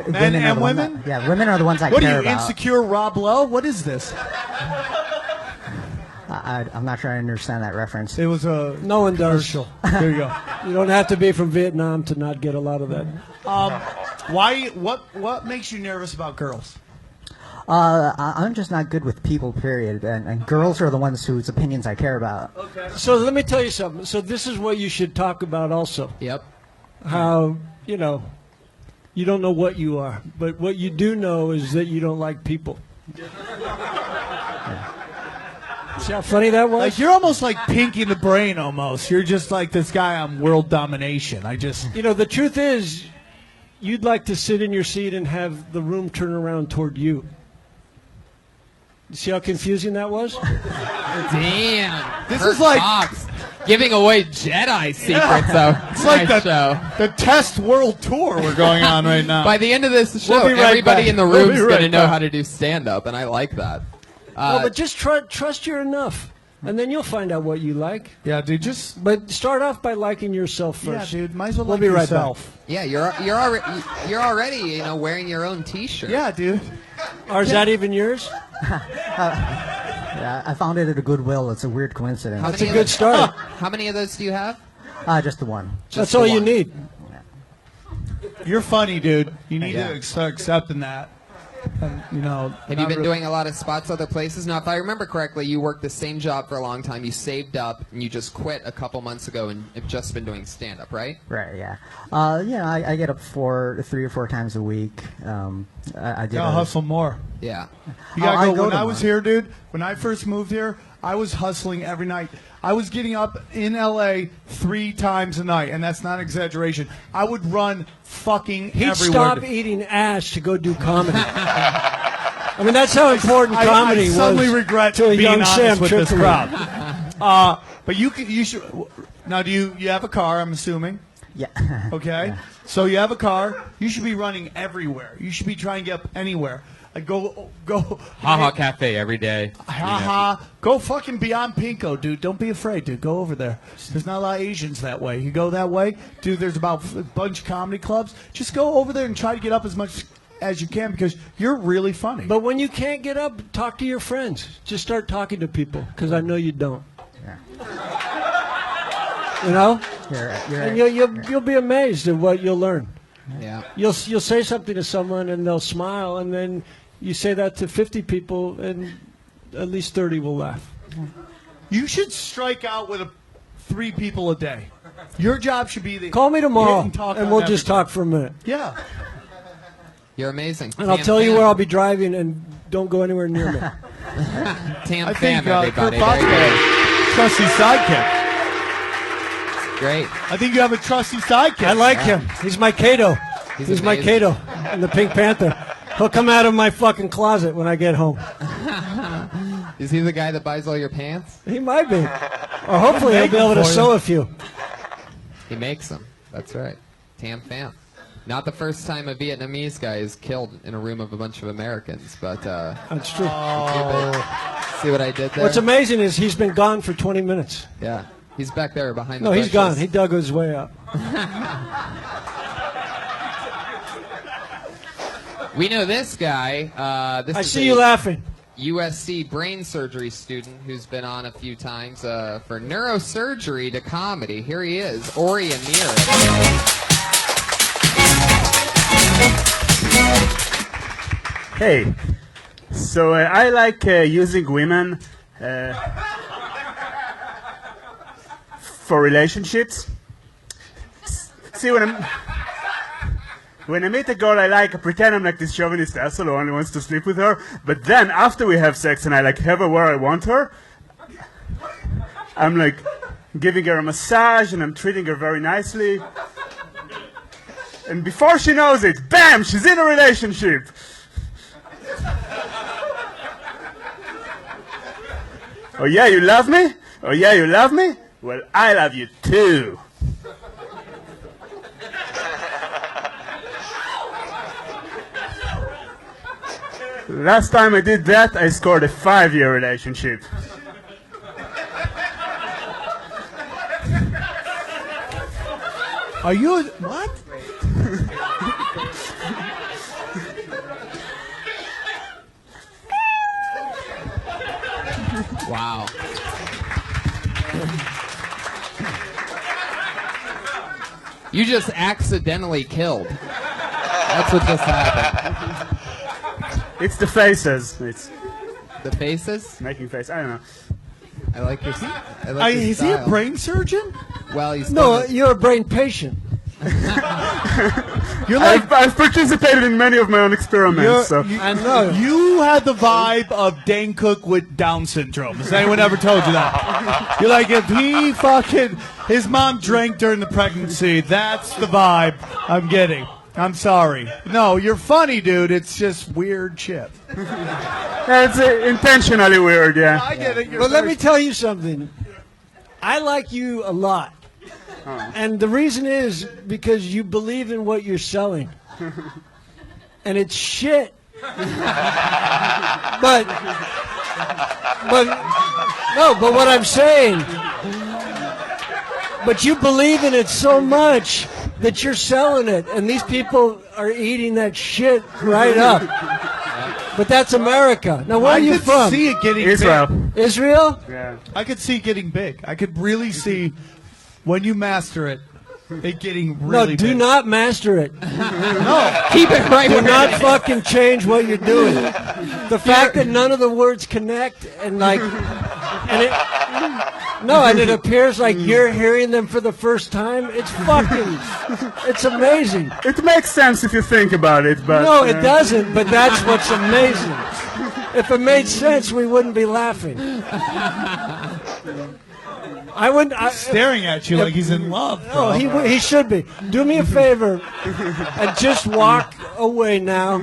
women are and the women? That, yeah, women are the ones I What are care you, about. insecure Rob Lowe? What is this? I'm not sure I understand that reference. It was a No one does. There you go. You don't have to be from Vietnam to not get a lot of that. Why? What makes you nervous about girls? I'm just not good with people, period. And girls are the ones whose opinions I care about. Okay. So let me tell you something. So this is what you should talk about also. Yep. How, you know, you don't know what you are, but what you do know is that you don't like people. See how funny that was? Like, you're almost like Pinky the Brain, almost. You're just like this guy on world domination. You know, the truth is, you'd like to sit in your seat and have the room turn around toward you. See how confusing that was? Damn. This Kirk is like- Fox giving away Jedi secrets, though. It's like Nice the, show. the test world tour we're going on right now. By the end of this show, We'll be right everybody back. in the We'll room be is right going to know back. how to do stand-up, and I like that. No, but just trust you're enough, and then you'll find out what you like. Yeah, dude, just... But start off by liking yourself Yeah, first. dude, might as well We'll like be right yourself. Yeah, you're already wearing your own T-shirt. Yeah, dude. Or is that even yours? Yeah, I found it at a Goodwill. It's a weird coincidence. That's a good start. How many of those do you have? Just the one. That's all you one. need. You're funny, dude. You need Yeah. to start accepting that. And, you know, Have you been doing a lot of spots other places? Now, if I remember correctly, you worked the same job for a long time. You saved up, and you just quit a couple months ago, and have just been doing stand-up, right? Right, yeah. I get up 3 or 4 times a week. I did. Gotta hustle more. Yeah. You gotta I go. go When to I was mine. here, dude, when I first moved here, I was hustling every night. I was getting up in LA 3 times a night, and that's not an exaggeration. I would run fucking He'd everywhere. stop eating ass to go do comedy. I mean, that's how important I comedy was. suddenly regret to a being young honest Sam with this Tripoli. crowd. But you should. Now, do you have a car? I'm assuming. Yeah. Okay. Yeah. So you have a car. You should be running everywhere. You should be trying to get up anywhere. Like go. Haha Cafe every day. Ha. Go fucking beyond Pinko, dude. Don't be afraid, dude. Go over there. There's not a lot of Asians that way. You go that way, dude. There's about a bunch of comedy clubs. Just go over there and try to get up as much as you can because you're really funny. But when you can't get up, talk to your friends. Just start talking to people, because I know you don't. You know? You're right. And you'll be amazed at what you'll learn. Yeah. You'll say something to someone and they'll smile, and then you say that to 50 people and at least 30 will laugh. You should strike out with 3 people a day. Your job should be the Call me tomorrow talk and on we'll just everybody. talk for a minute. Yeah. You're amazing. And I'll tell you where I'll be driving, and don't go anywhere near me. Tam I Fam, think everybody. Kirk Fox There you got go. a trusty sidekick. Great. I think you have a trusty sidekick. I like him. He's my Kato. He's my amazing. Kato in the Pink Panther. He'll come out of my fucking closet when I get home. Is he the guy that buys all your pants? He might be. Or hopefully he'll be able to sew a few. He makes them. That's right. Tam Fam. Not the first time a Vietnamese guy is killed in a room of a bunch of Americans, but That's true. see what I did there? What's amazing is he's been gone for 20 minutes. Yeah. He's back there behind No, the he's bushes. gone. He dug his way up. We know this guy. This I is see a you laughing. USC brain surgery student who's been on a few times for neurosurgery to comedy. Here he is, Ori Amir. Hey, so I like using women for relationships. See, when I meet a girl I like, I pretend I'm like this chauvinist asshole who only wants to sleep with her. But then after we have sex and I like have her where I want her, I'm like giving her a massage and I'm treating her very nicely. And before she knows it, bam, she's in a relationship. Oh yeah, you love me? Oh yeah, you love me? Well, I love you too. Last time I did that, I scored a 5-year relationship. Are you what? Wow. You just accidentally killed. That's what just happened. It's the faces. It's The faces? making face. I don't know. I like your. I like your Is he a style. brain surgeon? Well, he's No, done it. you're a brain patient. You're like I've participated in many of my own experiments. So I know. you had the vibe of Dane Cook with Down syndrome. Has anyone ever told you that? You're like, if he fucking his mom drank during the pregnancy, that's the vibe I'm getting. I'm sorry. No, you're funny, dude. It's just weird shit. it's intentionally weird. Yeah. I get it. You're But let very- me tell you something. I like you a lot. And the reason is because you believe in what you're selling. And it's shit. but what I'm saying, but you believe in it so much that you're selling it, and these people are eating that shit right up. But that's America. Now, where I are you could from? see it getting Israel. big. Israel? Yeah. I could see it getting big. I could really see when you master it, it getting really No, do big. not master it. No. Keep it right Do where not it is. fucking change what you're doing. The fact that none of the words connect and it appears like you're hearing them for the first time. It's amazing. It makes sense if you think about it, but No, it doesn't. But that's what's amazing. If it made sense, we wouldn't be laughing. I wouldn't. Staring at you like he's in love. No, bro. he should be. Do me a favor and just walk away now.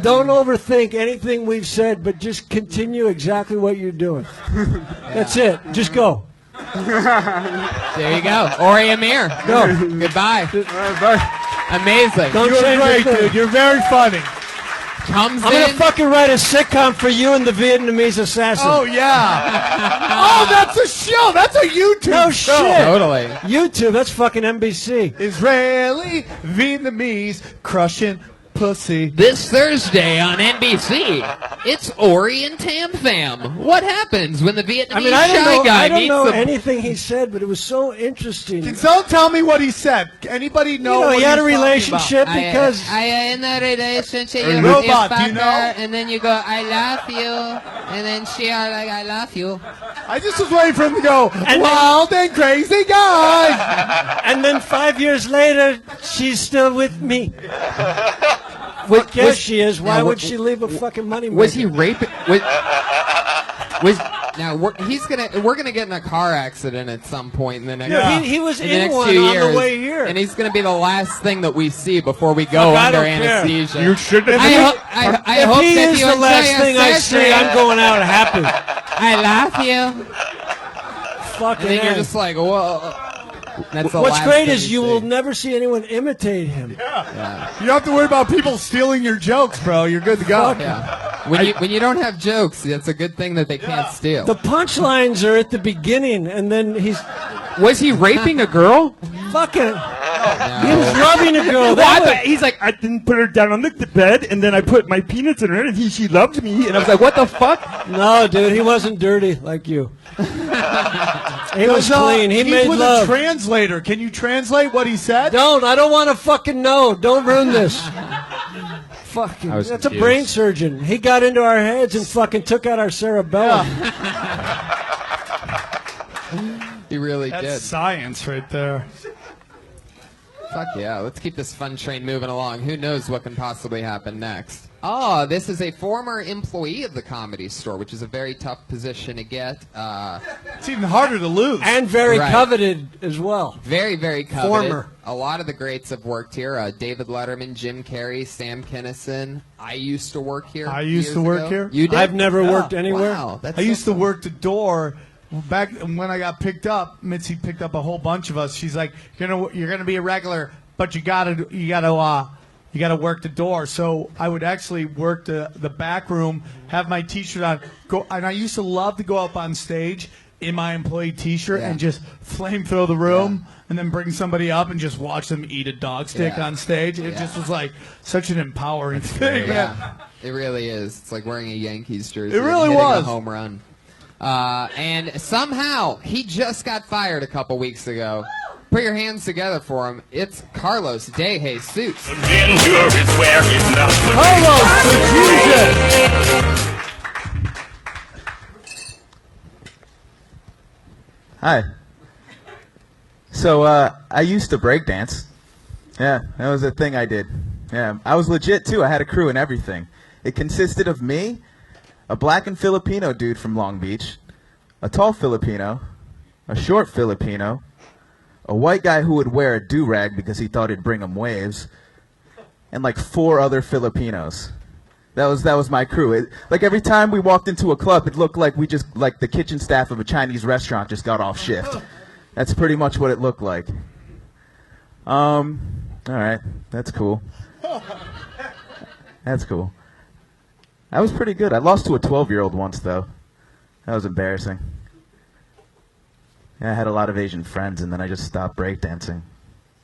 Don't overthink anything we've said, but just continue exactly what you're doing. That's it. Just go. There you go. Ori Amir. Go. Goodbye. Bye. Amazing. Don't You're change a great, thing. dude. You're very funny. Comes I'm gonna in. fucking write a sitcom for you and the Vietnamese assassin. Oh yeah. Oh, that's a show. That's a YouTube No show. shit. Totally. YouTube. That's fucking NBC. Israeli Vietnamese crushing pussy. This Thursday on NBC, it's Ori and Tam Fam. What happens when the Vietnamese I mean, I shy don't know. guy I don't meets know the... anything he said, but it was so interesting. Can someone tell me what he said? Anybody know? You know, what he had a he's talking relationship about? because in a relationship, you Robot, do you know? and then you go, I love you, and then she are like, I love you. I just was waiting for him to go wild and crazy guy. And then 5 years later, she's still with me. Was, Yes, she is. Why now, would she leave a fucking money maker? Was he raping? Now we're gonna get in a car accident at some point in the next. Yeah, he was in the in next one few on years, the way here. and he's gonna be the last thing that we see before we go Fuck, I under don't care. anesthesia. You should. I hope If he that is you the enjoy last your thing I surgery. see, I'm going out happy. I love you. Fucking And then you're A. just like, whoa. That's the What's last great thing is you see. will never see anyone imitate him. You don't have to worry about people stealing your jokes, bro. You're good to go. Yeah. When you don't have jokes, that's a good thing that they can't steal. The punchlines are at the beginning, and then Was he raping a girl? fucking. He was loving a girl. He's like, I didn't put her down on the bed, and then I put my peanuts in her, and she loved me, and I was like, what the fuck? No, dude, he wasn't dirty like you. He was clean. He he's made with love. a translator. Can you translate what he said? I don't want to fucking know. Don't ruin this. Fucking. I was That's a confused. brain surgeon. He got into our heads and fucking took out our cerebellum. He really That's did. science right there. Fuck yeah, let's keep this fun train moving along. Who knows what can possibly happen next? Oh, this is a former employee of the Comedy Store, which is a very tough position to get. It's even harder to lose. And very Right. coveted as well. Very, very coveted. Former. A lot of the greats have worked here. David Letterman, Jim Carrey, Sam Kinison. I used to work here. I used years to work ago. here? You did? I've never worked anywhere. Wow, that's I so used to cool. work the door. Back when I got picked up, Mitzi picked up a whole bunch of us. She's like, you're gonna be a regular, but you gotta work the door. So I would actually work the back room, have my T-shirt on, go, and I used to love to go up on stage in my employee T-shirt Yeah. and just flame through the room, and then bring somebody up and just watch them eat a dog stick Yeah. on stage. It Yeah. just was like such an empowering thing, man. Yeah, it really is. It's like wearing a Yankees jersey. It really and hitting was. a home run. And somehow he just got fired a couple weeks ago Put your hands together for him. It's Carlos De Jesus. Hi. So, I used to break dance. Yeah, that was a thing I did. Yeah, I was legit too. I had a crew and everything. It consisted of me, a black and Filipino dude from Long Beach, a tall Filipino, a short Filipino, a white guy who would wear a do-rag because he thought it'd bring him waves, and like 4 other Filipinos. That was my crew. Like every time we walked into a club, it looked like like the kitchen staff of a Chinese restaurant just got off shift. That's pretty much what it looked like. All right, that's cool. That's cool. I was pretty good. I lost to a 12-year-old once, though. That was embarrassing. Yeah, I had a lot of Asian friends, and then I just stopped breakdancing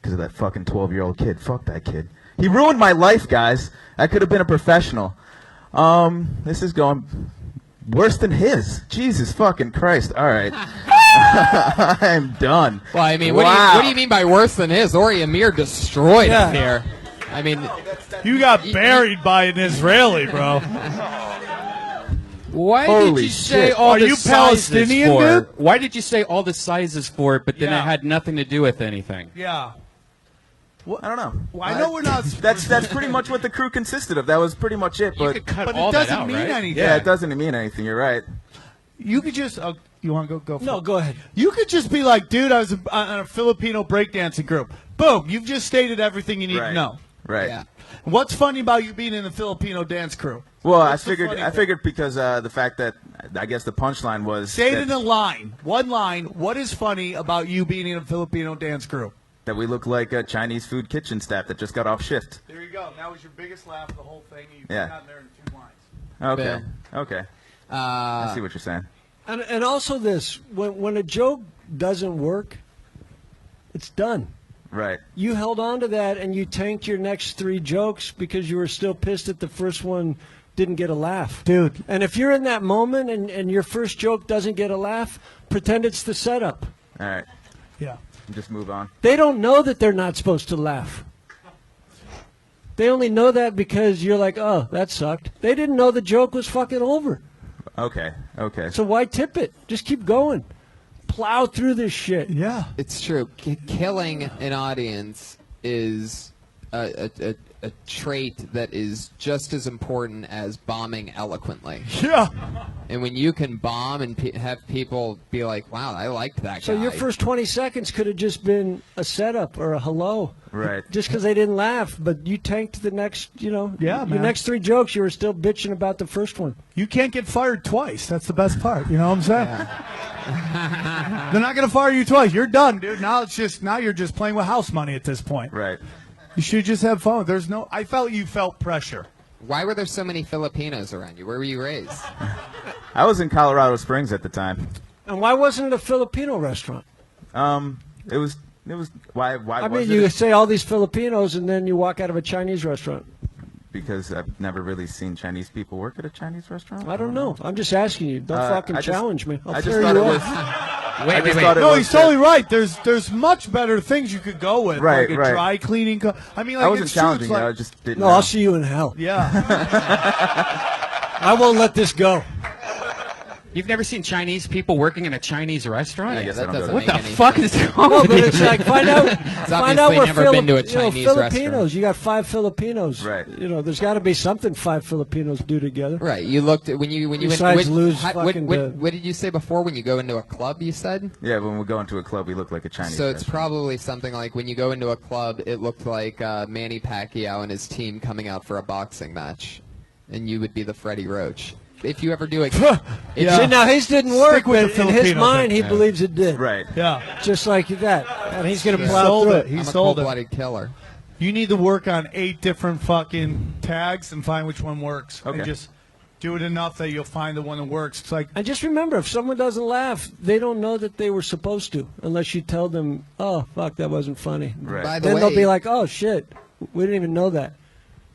because of that fucking 12-year-old kid. Fuck that kid. He ruined my life, guys. I could have been a professional. This is going worse than his. Jesus fucking Christ. All right. I'm done. Well, I mean, wow. what do you mean by worse than his? Ori Amir destroyed him here. I mean, you got buried by an Israeli, bro. Why Holy did you say shit. all Are the you sizes Palestinian, for? dude? Why did you say all the sizes for it, but then Yeah. it had nothing to do with anything? Yeah. I don't know. Well, I know we're not. That's pretty much what the crew consisted of. That was pretty much it. You But could cut But all it that doesn't out, mean right? anything. yeah, it doesn't mean anything. You're right. You could just. You want to go? For No, it. go ahead. You could just be like, dude, I was on a Filipino breakdancing group. Boom. You've just stated everything you need to know. Right. yeah. What's funny about you being in the Filipino dance crew? Well, What's the funny I thing? figured because the fact that I guess the punchline was Say it that, in a line. One line. What is funny about you being in a Filipino dance crew? that we look like a Chinese food kitchen staff that just got off shift. There you go. That was your biggest laugh of the whole thing. You Yeah. got there in 2 lines. Okay. Okay. I see what you're saying. And also this, when a joke doesn't work, it's done. Right. You held on to that and you tanked your next 3 jokes because you were still pissed that the first one didn't get a laugh. Dude. And if you're in that moment and your first joke doesn't get a laugh, pretend it's the setup. All right. Yeah. Just move on. They don't know that they're not supposed to laugh. They only know that because you're like, oh, that sucked. They didn't know the joke was fucking over. Okay. Okay. So why tip it? Just keep going. Plow through this shit. Yeah. It's true. Killing an audience is a trait that is just as important as bombing eloquently. Yeah. And when you can bomb and have people be like, wow, I liked that So guy. your first 20 seconds could have just been a setup or a hello. Right. Just because they didn't laugh, but you tanked the next, Yeah, your man. next 3 jokes, you were still bitching about the first one. You can't get fired twice. That's the best part. You know what I'm saying? They're not going to fire you twice. You're done, dude. Now you're just playing with house money at this point. Right. You should just have fun. I felt you felt pressure. Why were there so many Filipinos around you? Where were you raised? I was in Colorado Springs at the time. And why wasn't it a Filipino restaurant? It was why I was mean, you it? say all these Filipinos and then you walk out of a Chinese restaurant. Because I've never really seen Chinese people work at a Chinese restaurant. I don't know. I'm just asking you. Don't fucking I just- challenge me. I'll I just tear thought you it was. up. Wait, I just wait, thought wait. it No, was he's totally right. There's much better things you could go with, Right, like a right. dry cleaning. I mean, like I wasn't it's true, challenging it's you. like, I just didn't. No, know. I'll see you in hell. Yeah. I won't let this go. You've never seen Chinese people working in a Chinese restaurant? I guess I that don't go doesn't there. What make the any fuck sense. is wrong No, with but you? it's like find out obviously where never been to a Chinese Filipinos. restaurant. You got 5 Filipinos. Right. There's got to be something 5 Filipinos do together. Right. You looked at when you went. Besides when- lose what, fucking what did you say before? When you go into a club, you said. Yeah, when we go into a club, we look like a Chinese. So it's restaurant. probably something like when you go into a club, it looked like Manny Pacquiao and his team coming out for a boxing match, and you would be the Freddie Roach. If you ever do it, See, now his didn't work, with but the in his Filipino mind, thing. he believes it did. Right. Yeah. Just like that. And he's going to He plow sold through it. it. He I'm a sold it. cold-blooded killer. You need to work on 8 different fucking tags and find which one works. Okay. And just do it enough that you'll find the one that works. It's like, And just remember, if someone doesn't laugh, they don't know that they were supposed to, unless you tell them, oh, fuck, that wasn't funny. Right. By the Then way, they'll be like, oh, shit, we didn't even know that.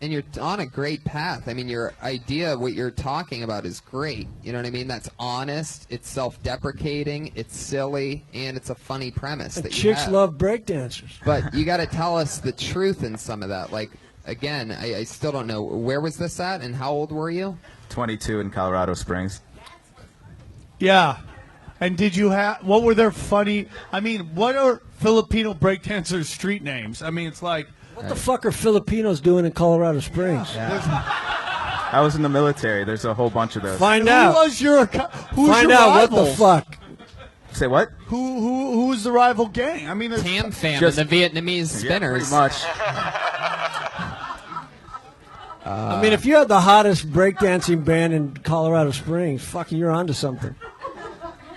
and you're on a great path. I mean, your idea, what you're talking about, is great. You know what I mean? That's honest. It's self-deprecating. It's silly, and it's a funny premise that you Chicks have. love breakdancers. But you got to tell us the truth in some of that. Like, again, I still don't know. Where was this at, and how old were you? 22 in Colorado Springs. Yeah. And did you have, what were their funny, I mean, what are Filipino breakdancers' street names? I mean, it's like. What the fuck are Filipinos doing in Colorado Springs? I was in the military. There's a whole bunch of those. Find out. Who's your Find out rival? what the fuck. Say what? Who's the rival gang? I mean, it's Tam Fam just- and the Vietnamese spinners. Yeah, pretty much. I mean, if you had the hottest breakdancing band in Colorado Springs, fucking, you're onto something.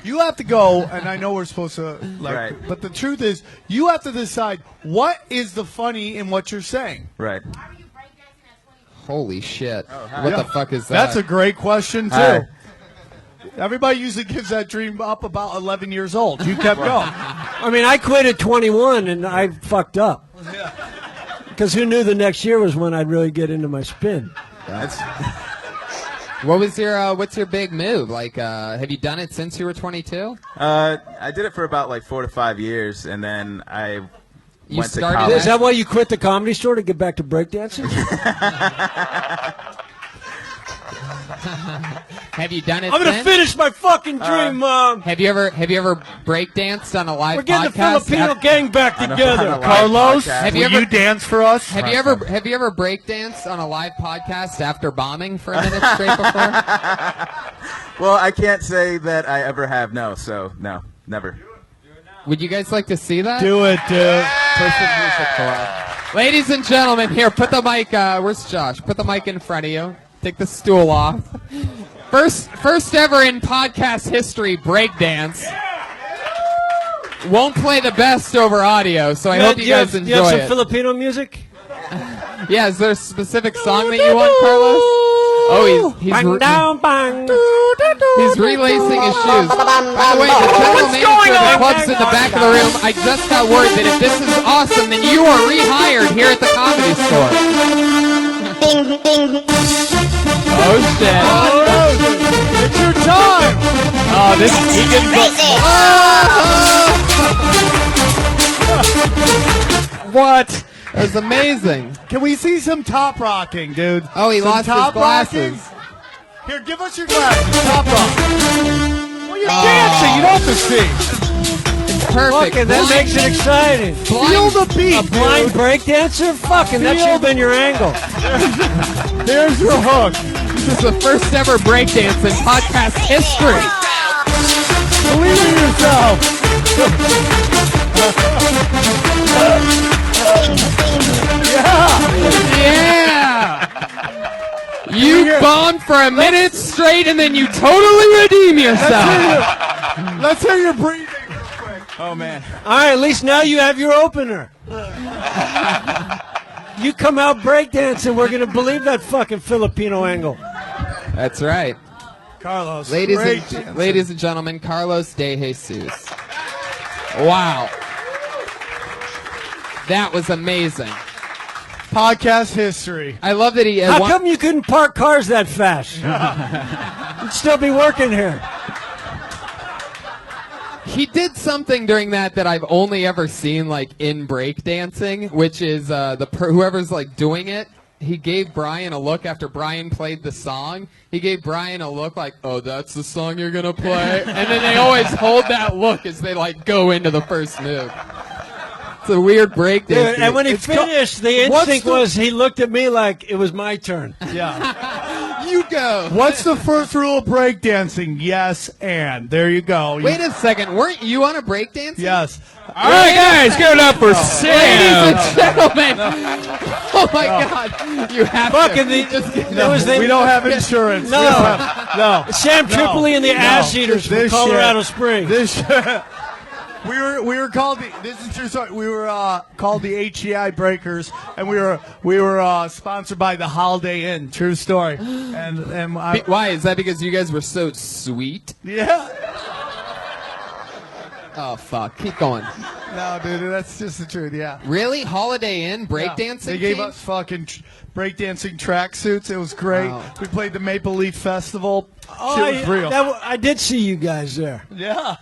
You have to go, and I know we're supposed to, like, Right. but the truth is, you have to decide what is the funny in what you're saying. Right. Holy shit. hi. What Yeah. the fuck is that? That's a great question, too. Hi. Everybody usually gives that dream up about 11 years old. You kept going. I mean, I quit at 21, and I fucked up. Because who knew the next year was when I'd really get into my spin. That's, What was your what's your big move? Like, have you done it since you were 22? I did it for about like 4 to 5 years, and then I You went to started college. Is that why you quit the Comedy Store to get back to breakdancing? Have you done it? I'm gonna since? finish my fucking dream, Mom. Have you ever breakdanced on a live We're getting the podcast? Filipino gang back On a together. live Carlos, podcast. Have will you ever- you dance for us? Have you ever breakdanced on a live podcast after bombing for a minute straight before? Well, I can't say that I ever have. No, so no, never. Would you guys like to see that? Do it, dude. Push the music for us. Ladies and gentlemen, here, put the mic. Where's Josh? Put the mic in front of you. Take the stool off. First ever in podcast history breakdance. Won't play the best over audio, so I hope you guys enjoy You have some it. Filipino music? Yeah, is there a specific song that you want, Carlos? Oh, he's relacing his shoes. By the way, the general manager of the club's in the back of the room. I just got word that if this is awesome, then you are rehired here at the Comedy Store. Oh shit! It's your time. Oh, this he gets What? That was amazing. Can we see some top rocking, dude? Oh, he Some lost his top glasses. rocking? Here, give us your glasses. Top rock. Well, you're dancing. You don't have to see. Perfect. Fucking, that makes it exciting. Feel the beat, A blind dude. breakdancer? Fucking, that should have been your angle. There's your hook. This is the first ever breakdance in podcast history. Believe in yourself. Yeah! You bombed for a minute straight and then you totally redeem yourself. Let's hear your breathing real quick. Oh man. All right, at least now you have your opener. You come out breakdancing, we're going to believe that fucking Filipino angle. That's right. Carlos. Ladies great and gentlemen, Carlos De Jesus. Wow. That was amazing. podcast history. I love that he How come you couldn't park cars that fast? You'd still be working here. He did something during that I've only ever seen like in breakdancing, which is whoever's like doing it. He gave Brian a look after Brian played the song. He gave Brian a look like, "Oh, that's the song you're gonna play," and then they always hold that look as they like go into the first move. It's a weird breakdance. Dude, and when he finished, the instinct was he looked at me like it was my turn. Yeah. You go. What's the first rule of breakdancing? Yes, and. There you go. Wait a second. Weren't you on a breakdance? Yes. All right, guys, give it up for Sam. Ladies and gentlemen. Oh, my God. You have Fucking to. We don't have insurance. No. Sam Tripoli and the Ass Eaters from Colorado Springs. This We were called this is true story. We were called the HEI Breakers, and we were sponsored by the Holiday Inn. True story. And Why is that? Because you guys were so sweet? Yeah. Oh, fuck. Keep going. No, dude, that's just the truth, yeah. Really? Holiday Inn breakdancing? They gave team? us fucking breakdancing tracksuits. It was great. Wow. We played the Maple Leaf Festival. Oh, Shit was real. I did see you guys there. Yeah.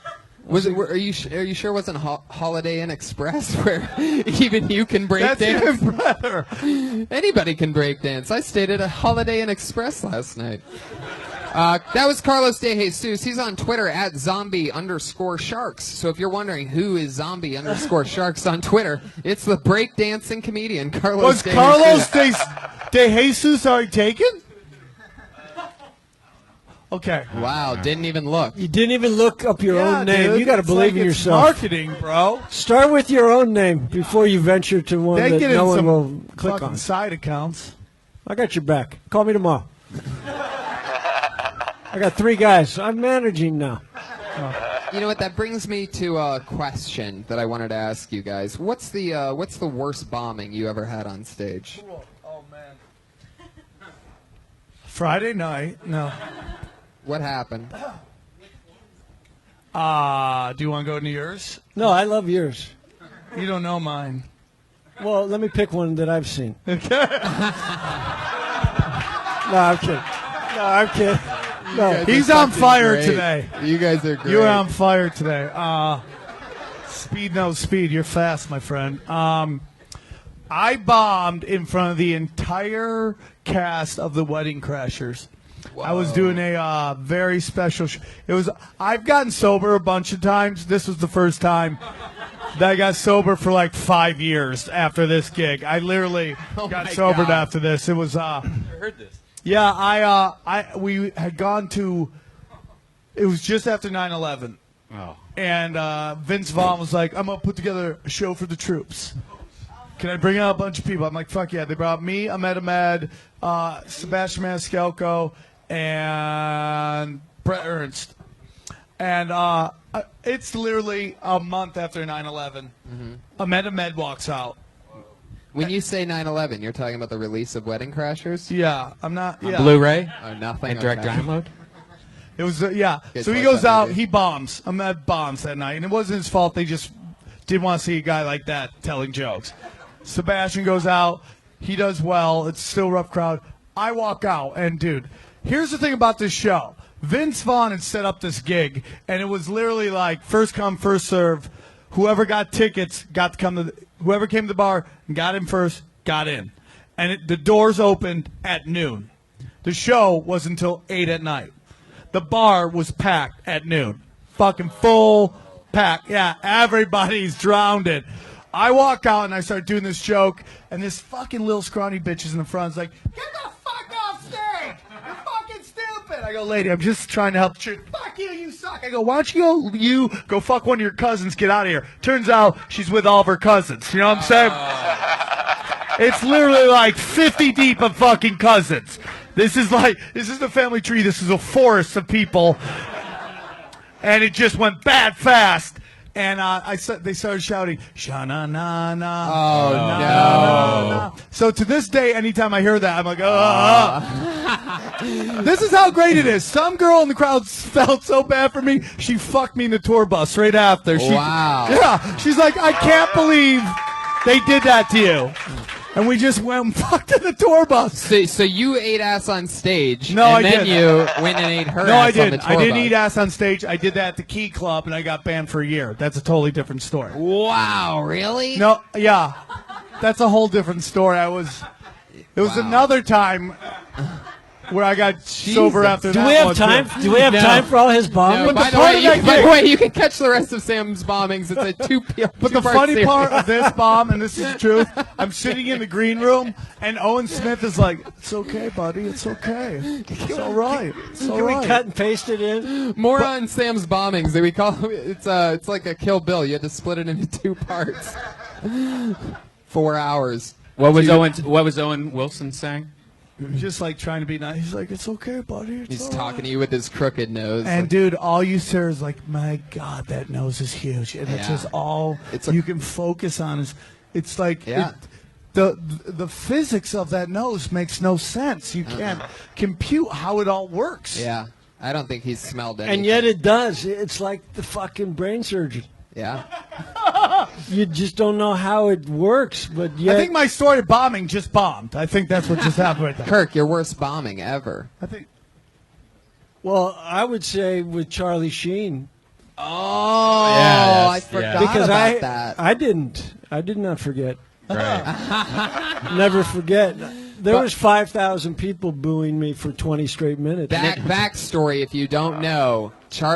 Was it? Are you sure it wasn't Holiday Inn Express where even you can break That's dance? even better. Anybody can break dance. I stayed at a Holiday Inn Express last night. That was Carlos De Jesus. He's on Twitter at zombie_sharks. So if you're wondering who is zombie_sharks on Twitter, it's the breakdancing comedian Carlos. Was De Carlos Jesus. De Jesus already taken? Okay. Wow, didn't even look. You didn't even look up your own name. Dude, You got to it's believe like in it's yourself. marketing, bro. Start with your own name before you venture to one They that get in no one some will click fucking on. side accounts. I got your back. Call me tomorrow. I got 3 guys. I'm managing now. You know what? That brings me to a question that I wanted to ask you guys. What's the worst bombing you ever had on stage? Oh, man. Friday night? No. What happened? Do you want to go into yours? No, I love yours. You don't know mine. Well, let me pick one that I've seen. Okay. No, I'm kidding. No, I'm kidding. No. He's on fire great. today. You guys are great. You're on fire today. Speed, no speed. You're fast, my friend. I bombed in front of the entire cast of The Wedding Crashers. I was doing a very special. I've gotten sober a bunch of times. This was the first time that I got sober for like 5 years after this gig. I literally got sobered after this. It was. I heard this. Yeah, we had gone to. It was just after 9/11. Oh. And Vince Vaughn was like, "I'm gonna put together a show for the troops. Can I bring out a bunch of people?" I'm like, "Fuck yeah!" They brought me, Ahmed, Sebastian Maniscalco, and Brett Ernst. And it's literally a month after 9/11. Ahmed walks out. When you say 9/11, you're talking about the release of Wedding Crashers? Yeah, I'm not. Yeah. Blu-ray? Oh, nothing. And direct okay. download? It was yeah. Good So he choice, goes out, maybe. he bombs. Ahmed bombs that night, and it wasn't his fault. They just didn't want to see a guy like that telling jokes. Sebastian goes out, he does well. It's still a rough crowd. I walk out, and dude, here's the thing about this show. Vince Vaughn had set up this gig, and it was literally like first come, first serve. Whoever got tickets got to come to. Whoever came to the bar and got in first got in, and the doors opened at noon. The show was until 8 at night. The bar was packed at noon. Fucking full pack. Yeah, everybody's drowned it. I walk out and I start doing this joke, and this fucking little scrawny bitch is in the front. It's like, "Get the fuck off stage! You're fucking stupid!" I go, "Lady, I'm just trying to help the truth." "Fuck you, you suck." I go, "Why don't you go fuck one of your cousins, get out of here." Turns out she's with all of her cousins. You know what I'm saying? It's literally like 50 deep of fucking cousins. This is the family tree. This is a forest of people. And it just went bad fast. And they started shouting, "Sha-na-na-na." Oh, na, no. na, na. So to this day, anytime I hear that, I'm like, This is how great it is. Some girl in the crowd felt so bad for me, she fucked me in the tour bus right after. Wow. Yeah. She's like, "I can't believe they did that to you." And we just went and fucked in the tour bus. So you ate ass on stage, No, and I then didn't. you went and ate her No, ass I on the didn't. tour I didn't bus. eat ass on stage. I did that at the Key Club, and I got banned for a year. That's a totally different story. Wow, really? No, yeah, that's a whole different story. It was another time where I got sober after that. Do we have one, time? too. Do we have time for all his bombing? No, by the way, you can catch the rest of Sam's bombings. It's a two-part But the funny series. part of this bomb, and this is the truth, I'm sitting in the green room, and Owen Smith is like, "It's okay, buddy. It's okay. It's all right. It's all Can right." we cut and paste it in? More on Sam's bombings. We call it's like a Kill Bill. You had to split it into 2 parts. 4 hours. What was Owen Wilson saying? Just like trying to be nice. He's like, "It's okay, buddy. It's He's all talking right." to you with his crooked nose. And Like, dude, all you hear is like, "My God, that nose is huge," and it's Yeah. just all you can focus on. Is it's like Yeah. the physics of that nose makes no sense. You can't compute how it all works. yeah, I don't think he's smelled anything. And yet it does. It's like the fucking brain surgeon. Yeah. You just don't know how it works, but yet I think my story of bombing just bombed. I think that's what just happened right there. Kirk, your worst bombing ever. I think. Well, I would say with Charlie Sheen. Oh, Yes, I forgot Because about that. I did not forget. Right. Never forget. There was 5,000 people booing me for 20 straight minutes. Backstory, if you don't know,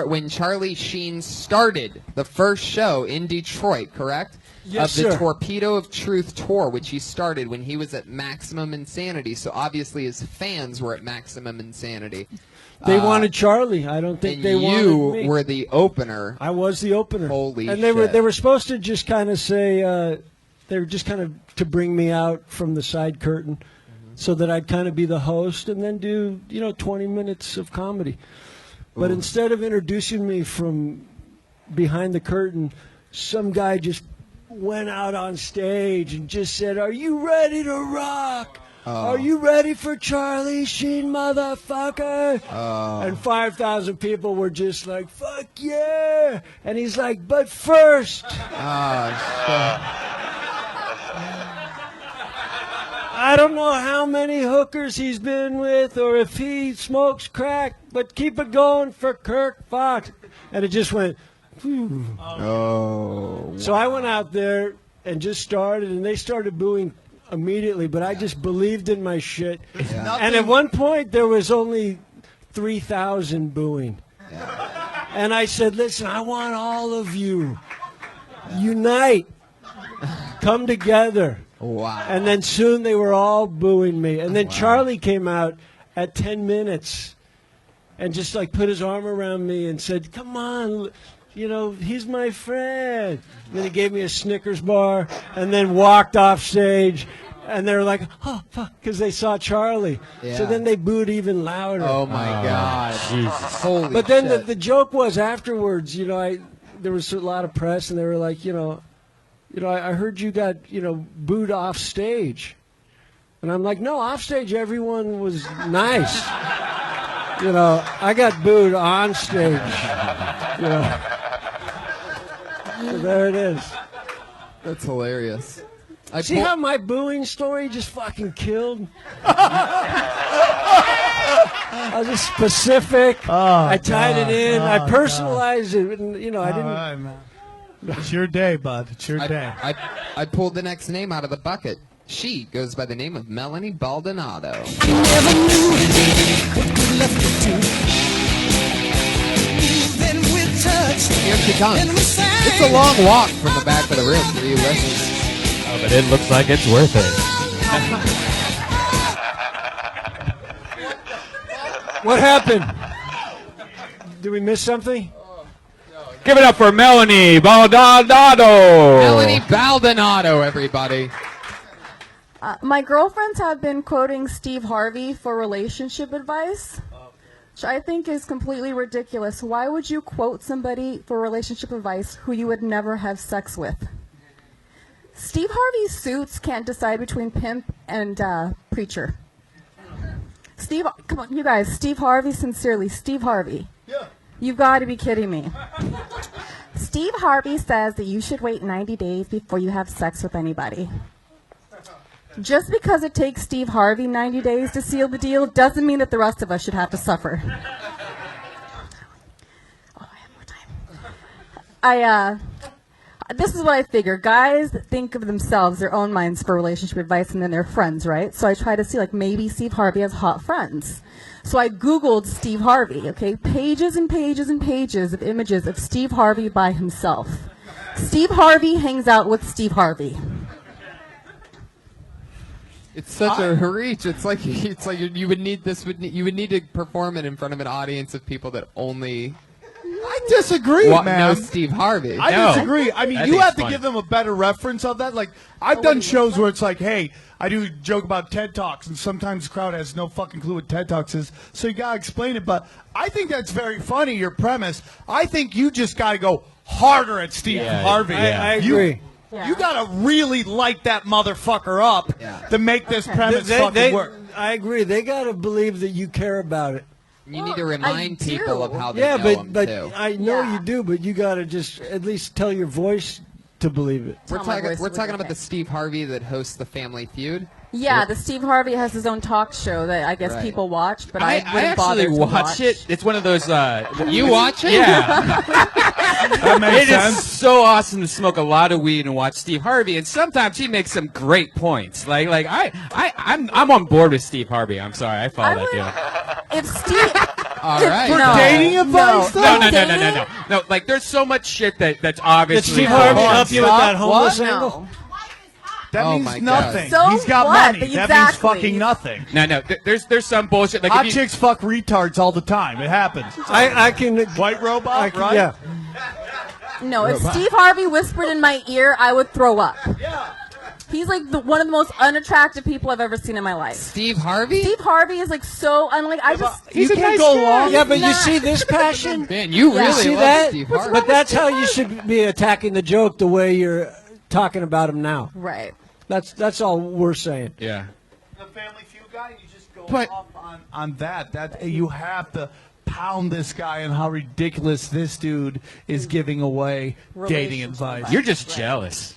when Charlie Sheen started the first show in Detroit, correct? Yes, of the sir. Torpedo of Truth tour, which he started when he was at Maximum Insanity. So obviously his fans were at Maximum Insanity. They wanted Charlie. I don't think and they wanted you me. were the opener. I was the opener. Holy and shit. they were supposed to just kind of say they were just kind of to bring me out from the side curtain, so that I'd kind of be the host and then do 20 minutes of comedy. But instead of introducing me from behind the curtain, some guy just went out on stage and just said, "Are you ready to rock? Are you ready for Charlie Sheen, motherfucker?" And 5,000 people were just like, "Fuck yeah!" And he's like, "But first, I don't know how many hookers he's been with or if he smokes crack, but keep it going for Kirk Fox." And it just went, whew. So I went out there and just started, and they started booing immediately, but I just believed in my shit. And at one point, there was only 3,000 booing. And I said, "Listen, I want all of you. Unite. Come together." Wow. And then soon they were all booing me. And then Charlie came out at 10 minutes and just like put his arm around me and said, "Come on, he's my friend." And then he gave me a Snickers bar and then walked off stage. And they were like, "Oh, fuck," because they saw Charlie. Yeah. So then they booed even louder. Oh, my God. Jesus. Holy But then shit. the joke was afterwards, there was a lot of press, and they were like, I heard you got, booed off stage. And I'm like, no, off stage everyone was nice. I got booed on stage. So there it is. That's hilarious. See how my booing story just fucking killed? I was just specific. I tied it in. I personalized it. And, I didn't. All right, man. It's your day, bud. It's your day. I pulled the next name out of the bucket. She goes by the name of Melanie Baldonado. Here she comes. It's a long walk from the back of the room for you listeners. Oh, but it looks like it's worth it. What happened? Did we miss something? Give it up for Melanie Baldonado. Melanie Baldonado, everybody. My girlfriends have been quoting Steve Harvey for relationship advice, which I think is completely ridiculous. Why would you quote somebody for relationship advice who you would never have sex with? Steve Harvey's suits can't decide between pimp and preacher. Steve, come on, you guys. Steve Harvey, sincerely, Steve Harvey. Yeah. You've got to be kidding me. Steve Harvey says that you should wait 90 days before you have sex with anybody. Just because it takes Steve Harvey 90 days to seal the deal doesn't mean that the rest of us should have to suffer. Oh, I have more time. This is what I figure. Guys think of themselves, their own minds for relationship advice, and then their friends, right? So I try to see, maybe Steve Harvey has hot friends. So I Googled Steve Harvey, okay? Pages and pages and pages of images of Steve Harvey by himself. Steve Harvey hangs out with Steve Harvey. It's such a reach. It's like you would need to perform it in front of an audience of people that only I disagree, know man. Steve Harvey. I disagree. I mean, I you think have it's to funny. give them a better reference of that. Like, I've done shows where it's like, hey, I do a joke about TED Talks, and sometimes the crowd has no fucking clue what TED Talks is, so you gotta explain it. But I think that's very funny, your premise. I think you just gotta go harder at Steve Harvey. I agree. You gotta really light that motherfucker up to make this premise fucking work. I agree. They got to believe that you care about it. You need to remind people of how they Yeah, know but too. I know you do, but you got to just at least tell your voice to believe it. We're talking about the Steve Harvey that hosts the Family Feud. Yeah, the Steve Harvey has his own talk show that I guess Right. people watch, but I wouldn't bother actually to watch it. It's one of those. You watch it? Yeah. That makes It sense. is so awesome to smoke a lot of weed and watch Steve Harvey, and sometimes he makes some great points. I'm on board with Steve Harvey. I'm sorry, I follow that deal. If Steve, All right. For No. dating advice, No, though? no. Like, there's so much shit that's obviously. Did Steve Harvey false. help you with that homeless no. angle? That Oh means my nothing. God. So He's got what? money. That means Exactly. fucking nothing. No. There's some bullshit. Like, Hot if you, chicks fuck retards all the time. It happens. I can. White robot, I can right? Yeah. No, if Steve Harvey whispered in my ear, I would throw up. He's like one of the most unattractive people I've ever seen in my life. Steve Harvey? Steve Harvey is like so unlike. I just You he's a can't nice go guy. along. Yeah, He's but you not- see this passion? Man, you Yeah. really See love that? Steve Harvey. But that's how you should be attacking the joke the way you're talking about him now. Right. That's all we're saying. yeah. The Family Feud guy, you just go But- off on that. That you have to pound this guy and how ridiculous this dude is giving away dating advice. You're just jealous.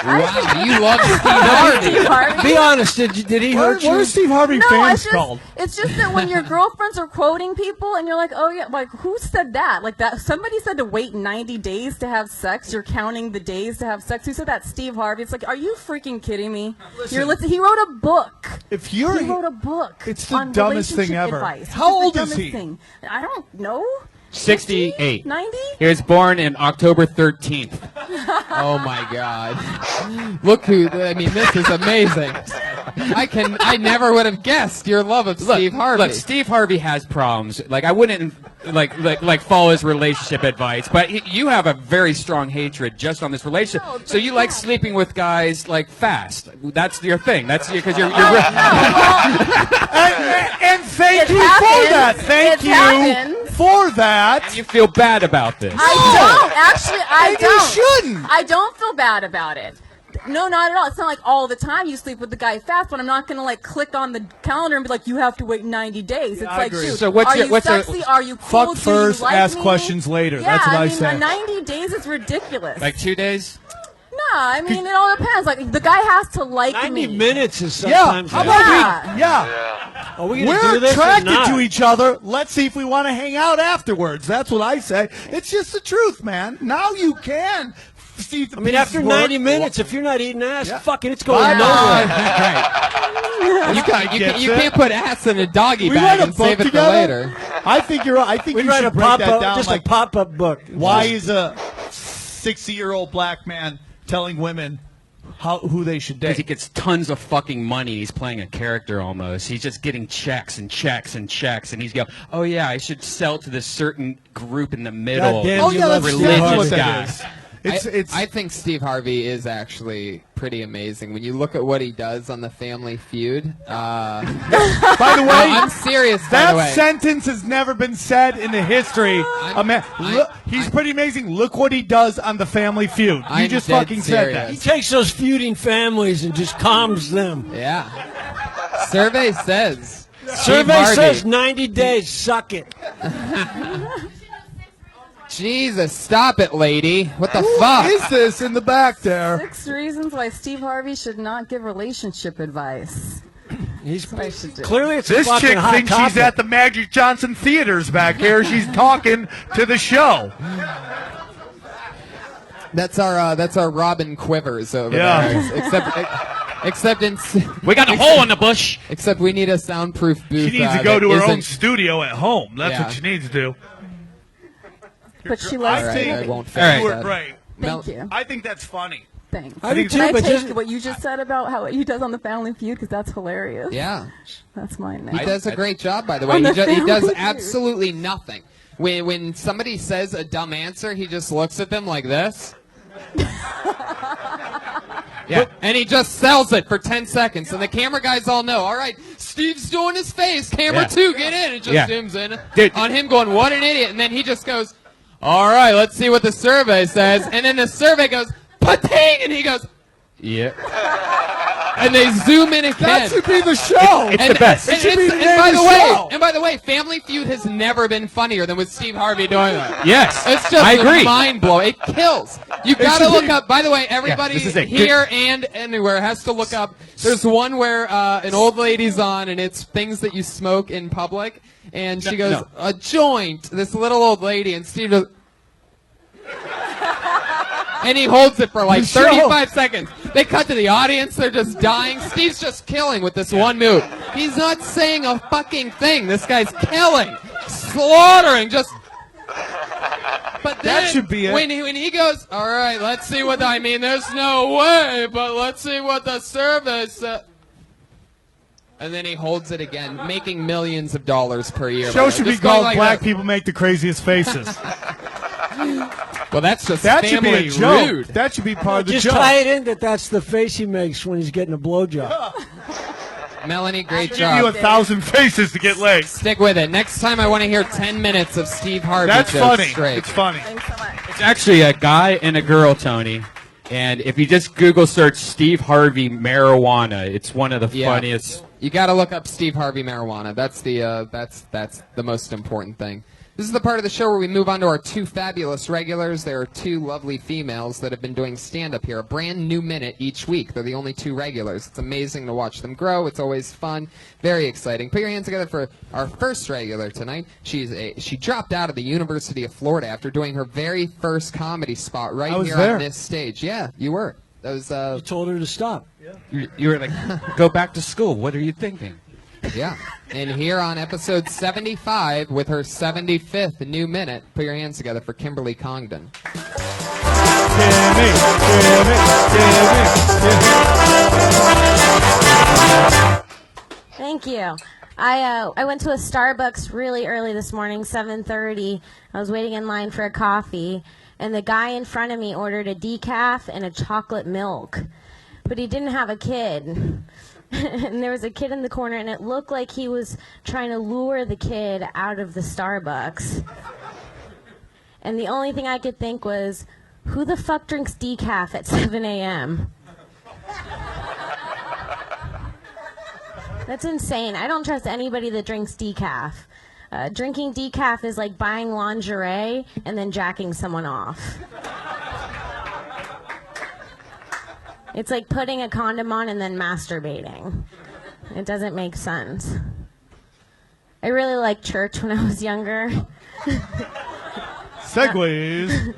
Wow, you love Steve Harvey. Steve Harvey. Be honest. Did he What hurt you? are Steve Harvey No, fans called? it's just that when your girlfriends are quoting people and you're like, oh yeah, like who said that? Like that somebody said to wait 90 days to have sex. You're counting the days to have sex. Who said that? Steve Harvey. It's like, are you freaking kidding me? He wrote a book. If He wrote a book. It's the on dumbest thing relationship ever. advice. How It's the old is dumbest he? thing. I don't know. 68. 90? He was born in October 13th. Oh my God! Look who! I mean, this is amazing. I never would have guessed your love of Steve Harvey. Look, Steve Harvey has problems. Like, I wouldn't like follow his relationship advice, but you have a very strong hatred just on this relationship. No, So you like sleeping with guys like fast. That's your thing. That's because you're. And thank It you happens. for that. Thank It you happens. for that. You feel bad about this. I don't. Actually, I And don't. you shouldn't. I don't feel bad about it. No, not at all. It's not like all the time you sleep with the guy fast, but I'm not going to like click on the calendar and be like, you have to wait 90 days. It's I like, agree. dude, So what's are your- you what's your- sexy? Are you Fuck cool? Do first, you like ask me? questions later. Yeah, That's what I mean, say. 90 days is ridiculous. Like 2 days? no, I mean, it all depends. Like, the guy has to like 90 me. minutes is Yeah. sometimes. How about Yeah. we? Yeah. Are we gonna We're do this or attracted not? to each other. Let's see if we want to hang out afterwards. That's what I say. It's just the truth, man. Now you can. See if the I mean, pieces after work. 90 minutes, if you're not eating ass, Yeah. fuck it, it's going Bye. nowhere. You can't put ass in a doggy We bag write a and book save it together. for later. I think you're. I think We'd you write a should break that pop-up, down. just Like, a pop-up book. why is a 60-year-old black man telling women who they should Because he date? gets tons of fucking money. He's playing a character almost. He's just getting checks and checks and checks, and he's going, "Oh yeah, I should sell to this certain group in the middle." Goddamn, Oh you yeah, love that's Steve exactly Harvey. what that guy. is. It's I think Steve Harvey is actually pretty amazing. When you look at what he does on the Family Feud, by the way, I'm serious. By the way, that sentence has never been said in the history. He's I'm- pretty amazing. Look what he does on the Family Feud. You I'm just dead fucking said that. He takes those feuding families and just calms them. yeah. Survey says. Steve Survey Harvey. says 90 days. Suck it. Jesus, stop it, lady. What the Who fuck? is this in the back there? 6 reasons why Steve Harvey should not give relationship advice. He's That's what I should do. clearly it's a This fucking chick hot thinks topic. she's at the Magic Johnson Theaters back here. She's talking to the show. That's our Robin Quivers over Yeah. there. Except in We got a hole in the bush. except we need a soundproof booth. She needs to go that to her own isn't- studio at home. That's Yeah. what she needs to do. But she I loves All right, think I won't you finish were that. great. Thank you. I think that's funny. Thanks. I do think too, Can I but take just what you just said about how he does on the Family Feud? Because that's hilarious. Yeah, That's mine now. he does a great job. By the way, On the he does Family Feud. absolutely nothing. When somebody says a dumb answer, he just looks at them like this. Yeah, and he just sells it for 10 seconds, and the camera guys all know. All right, Steve's doing his face. Camera Yeah. 2, get in. It just Yeah. zooms in Dude. on him going, "What an idiot!" And then he just goes, "All right, let's see what the survey says." And then the survey goes, "Pating," and he goes, "Yeah." And they zoom in again. That should be the show. It's the best. It should be the name and by of the the way, show. and by the way, Family Feud has never been funnier than with Steve Harvey doing that. Yes, It's just I agree. mind blowing. It kills. You gotta should look be- up. By the way, everybody this is it. here and anywhere has to look up. There's one where an old lady's on, and it's things that you smoke in public, and she goes, no. "A joint." This little old lady, and Steve goes. And he holds it for like 35 seconds. They cut to the audience. They're just dying. Steve's just killing with this one move. He's not saying a fucking thing. This guy's killing, slaughtering, just. But then, That should be it. when he goes, all right, let's see what I mean. There's no way, but let's see what the service. And then he holds it again, making millions of dollars per year. Show should be Just going called like Black this. People Make the Craziest Faces. Well, that's just That should be family a joke. rude. That should be part of the Just joke. tie it in that's the face he makes when he's getting a blowjob. Melanie, great Give you job. 1,000 faces to get laid. Stick with it. Next time I want to hear 10 minutes of Steve Harvey That's jokes funny. straight. It's funny. It's actually a guy and a girl, Tony. And if you just Google search Steve Harvey marijuana, it's one of the Yeah. funniest. You got to look up Steve Harvey marijuana. That's the most important thing. This is the part of the show where we move on to our two fabulous regulars. There are two lovely females that have been doing stand-up here, a brand new minute each week. They're the only two regulars. It's amazing to watch them grow. It's always fun, very exciting. Put your hands together for our first regular tonight. She dropped out of the University of Florida after doing her very first comedy spot right I was here there. on this stage. Yeah, you were. That was You told her to stop. You were like, go back to school. What are you thinking? Yeah. And here on episode 75 with her 75th new minute, put your hands together for Kimberly Congdon. Thank you. I went to a Starbucks really early this morning, 7:30. I was waiting in line for a coffee, and the guy in front of me ordered a decaf and a chocolate milk, but he didn't have a kid. And there was a kid in the corner, and it looked like he was trying to lure the kid out of the Starbucks. And the only thing I could think was, who the fuck drinks decaf at 7 a.m.? That's insane. I don't trust anybody that drinks decaf. Drinking decaf is like buying lingerie and then jacking someone off. It's like putting a condom on and then masturbating. It doesn't make sense. I really liked church when I was younger. Segues.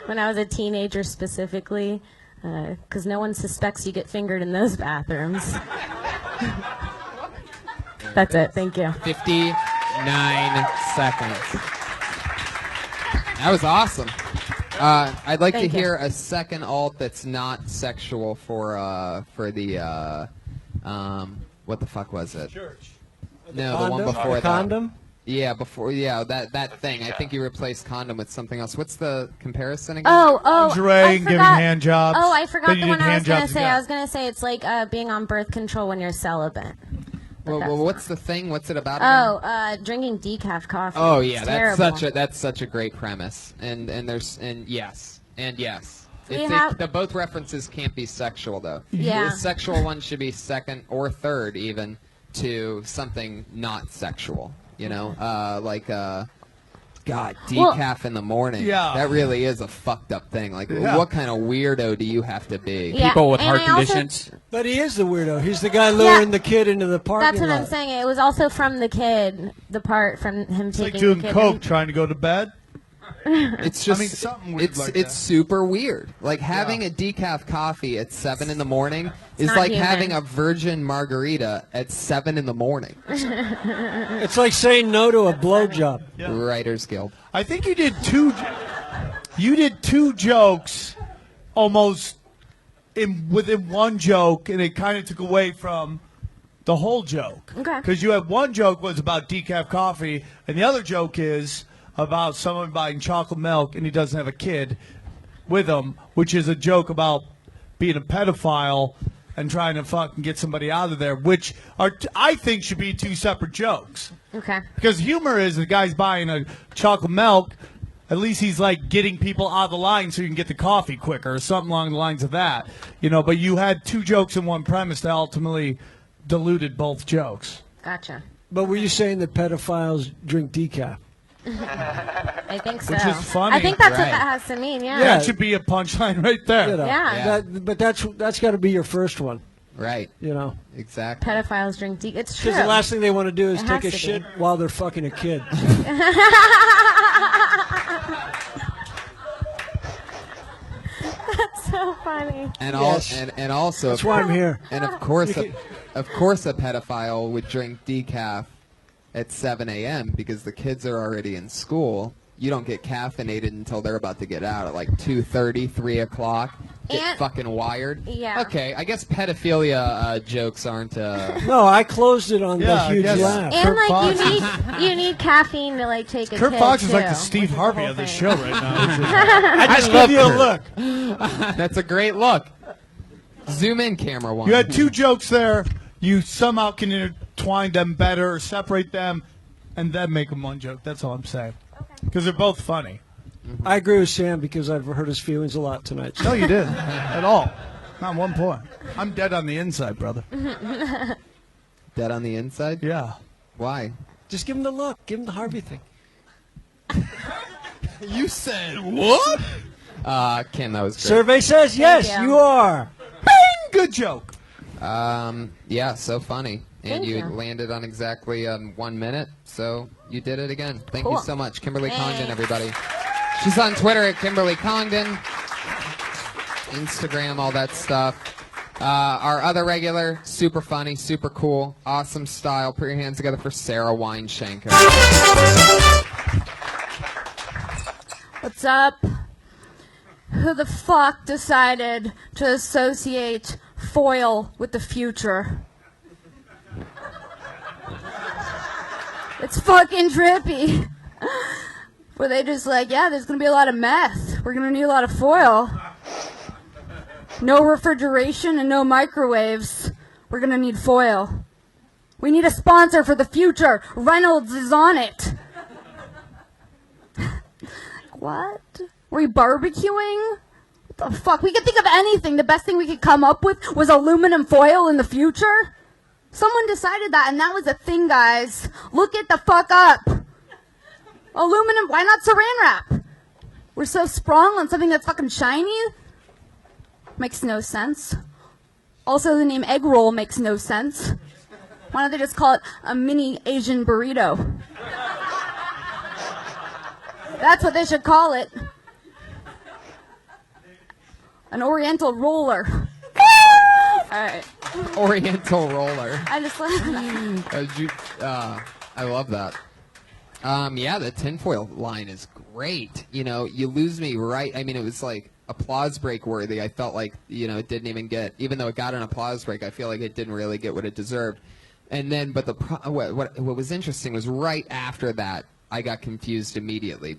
When I was a teenager specifically, because no one suspects you get fingered in those bathrooms. That's it. Thank you. 59 seconds. That was awesome. I'd like Thank to you. hear a second alt that's not sexual for the what the fuck was it? Church. No, the one Condom? before that. Condom? Yeah, that thing. I think you replaced condom with something else. What's the comparison again? Oh, Lingerie I and giving forgot. hand jobs. Oh, I forgot Then you the one did I was hand going to jobs say. again. I was going to say it's like being on birth control when you're celibate. Well, what's the thing? What's it about? Oh, again? drinking decaf coffee. Oh yeah, It's that's terrible. such a great premise. And yes. We have- The both references can't be sexual though. Yeah. The sexual one should be second or third even to something not sexual. You know, God, decaf in the morning. Yeah. That really is a fucked up thing. Like, Yeah. what kind of weirdo do you have to be? Yeah, People with and heart I also- conditions. But he is the weirdo. He's the guy luring the kid into the parking That's what lot. I'm saying. It was also from the kid, the part from him It's like taking doing the kid. coke, trying to go to bed. It's just, I mean, something weird it's like it's that. super weird. Like having a decaf coffee at 7 in the morning is not like human. having a virgin margarita at 7 in the morning. It's like saying no to a blowjob. Writers Guild. I think you did two. You did two jokes, almost within one joke, and it kind of took away from the whole joke. Okay. Because you had one joke was about decaf coffee, and the other joke is about someone buying chocolate milk and he doesn't have a kid with him, which is a joke about being a pedophile and trying to fucking get somebody out of there, which I think should be two separate jokes. Okay. Because humor is the guy's buying a chocolate milk At least he's like getting people out of the line so you can get the coffee quicker or something along the lines of that. But you had two jokes in one premise that ultimately diluted both jokes. Gotcha. But were you saying that pedophiles drink decaf? I think so. Which is funny. I think that's what that has to mean. Yeah. That should be a punchline right there. Yeah. But that's got to be your first one. Right. Exactly. Pedophiles drink decaf. It's true. Because the last thing they want to do is It take a has to shit be. while they're fucking a kid. That's so funny. And Yes. and also That's why I'm here. And of course, You of course, a pedophile would drink decaf at 7 a.m. because the kids are already in school. You don't get caffeinated until they're about to get out at like 2:30, 3 o'clock. Get And- fucking wired. Yeah. Okay, I guess pedophilia jokes aren't. No, I closed it on the huge laugh. And like you need caffeine to like take a Kurt kid, Fox is too. like the Steve Harvey of the show right now. I just give you a look. That's a great look. Zoom in, camera one. You had two jokes there. You somehow can intertwine them better or separate them and then make them one joke. That's all I'm saying. Because they're both funny. I agree with Sam because I've hurt his feelings a lot tonight. No, you didn't. At all. Not one point. I'm dead on the inside, brother. Dead on the inside? Yeah. Why? Just give him the look. Give him the Harvey thing. You said what? Kim, that was great. Survey says yes, Thank you. you are. Bing! Good joke. Yeah, so funny. And Thank you you. landed on exactly 1 minute, so you did it again. Thank you Cool. so much. Kimberly Congdon, Thanks. everybody. She's on Twitter at Kimberly Congdon, Instagram, all that stuff. Our other regular, super funny, super cool, awesome style. Put your hands together for Sarah Weinshanker. What's up? Who the fuck decided to associate foil with the future? It's fucking trippy. Were they just like, yeah, there's gonna be a lot of meth. We're gonna need a lot of foil. No refrigeration and no microwaves. We're gonna need foil. We need a sponsor for the future. Reynolds is on it. What? Were we barbecuing? What the fuck? We could think of anything. The best thing we could come up with was aluminum foil in the future. Someone decided that, and that was a thing, guys. Look it the fuck up. Aluminum, why not saran wrap? We're so sprung on something that's fucking shiny. Makes no sense. Also, the name egg roll makes no sense. Why don't they just call it a mini Asian burrito? That's what they should call it. An oriental roller. Alright. Oriental roller. I just I love that. Yeah, the tinfoil line is great. You lose me right. I mean, it was like applause break worthy. I felt like, it didn't even get, even though it got an applause break, I feel like it didn't really get what it deserved. And then, but what was interesting was right after that, I got confused immediately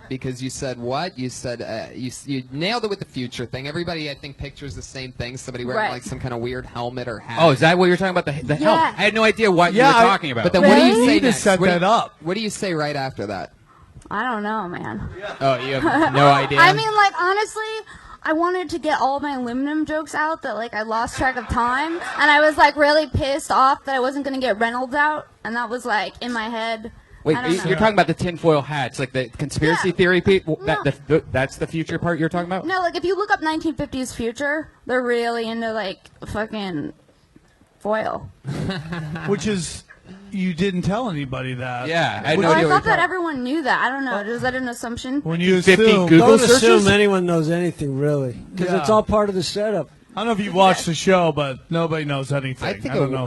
because you said what? You said you nailed it with the future thing. Everybody, I think, pictures the same thing. Somebody wearing Right. like some kind of weird helmet or hat. Oh, is that what you're talking about? The helm? I had no idea what you were talking about. But then what do you You say need to next? set What do that you- up. What do you say right after that? I don't know, man. Oh, you have no idea? I mean, like, honestly, I wanted to get all my aluminum jokes out that, like, I lost track of time. And I was, like, really pissed off that I wasn't going to get Reynolds out. And that was, like, in my head. Wait, I don't know. you're talking about the tinfoil hats, like the conspiracy theory people? That's the future part you're talking about? No, like, if you look up 1950s future, they're really into, like, fucking foil. Which is, you didn't tell anybody that. Yeah, I thought that everyone knew that. I don't know. Is that an assumption? When you 50 assume, Google Don't assume anyone knows anything, really. Because Yeah. it's all part of the setup. I don't know if you've watched the show, but nobody knows anything. I think don't know.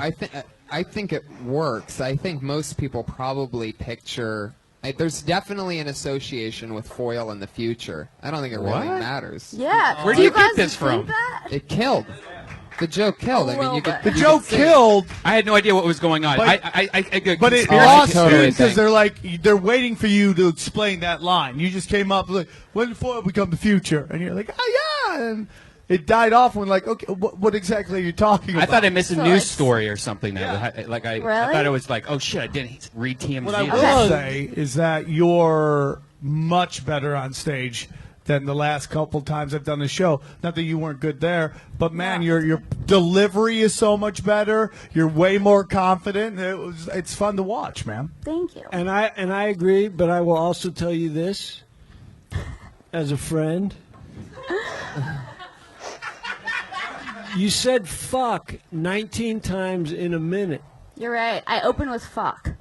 I think it works. I think most people probably picture. There's definitely an association with foil in the future. I don't think it really What? matters. Yeah. Where do you guys get this think from? that? It killed. The joke killed. I mean, you could. the you joke could say- killed, I had no idea what was going on. But- I but it conspiracy lost totally because think. they're waiting for you to explain that line. You just came up like, when did foil become the future? And you're like, oh yeah, and it died off when like, okay, what exactly are you talking about? I thought I missed a So news it's- story or something. I Really? thought it was like, oh shit, I didn't read TMZ. What I will Okay. say is that your much better on stage than the last couple times I've done the show. Not that you weren't good there, but man, your delivery is so much better. You're way more confident. It's fun to watch, man. Thank you. And I agree, but I will also tell you this, as a friend. You said fuck 19 times in a minute. You're right. I open with fuck.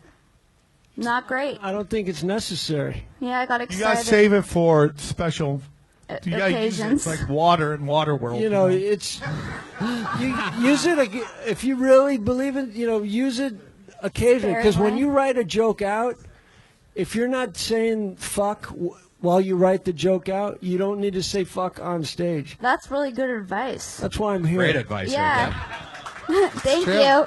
Not great. I don't think it's necessary. Yeah, I got excited. You gotta save it for special you gotta use it. occasions. It's like water in water world. You know, it's you use it if you really believe it. You know, use it occasionally, because when you write a joke out, if you're not saying fuck while you write the joke out, you don't need to say fuck on stage. That's really good advice. That's why I'm here. Great advice. Yeah. Thank true. you.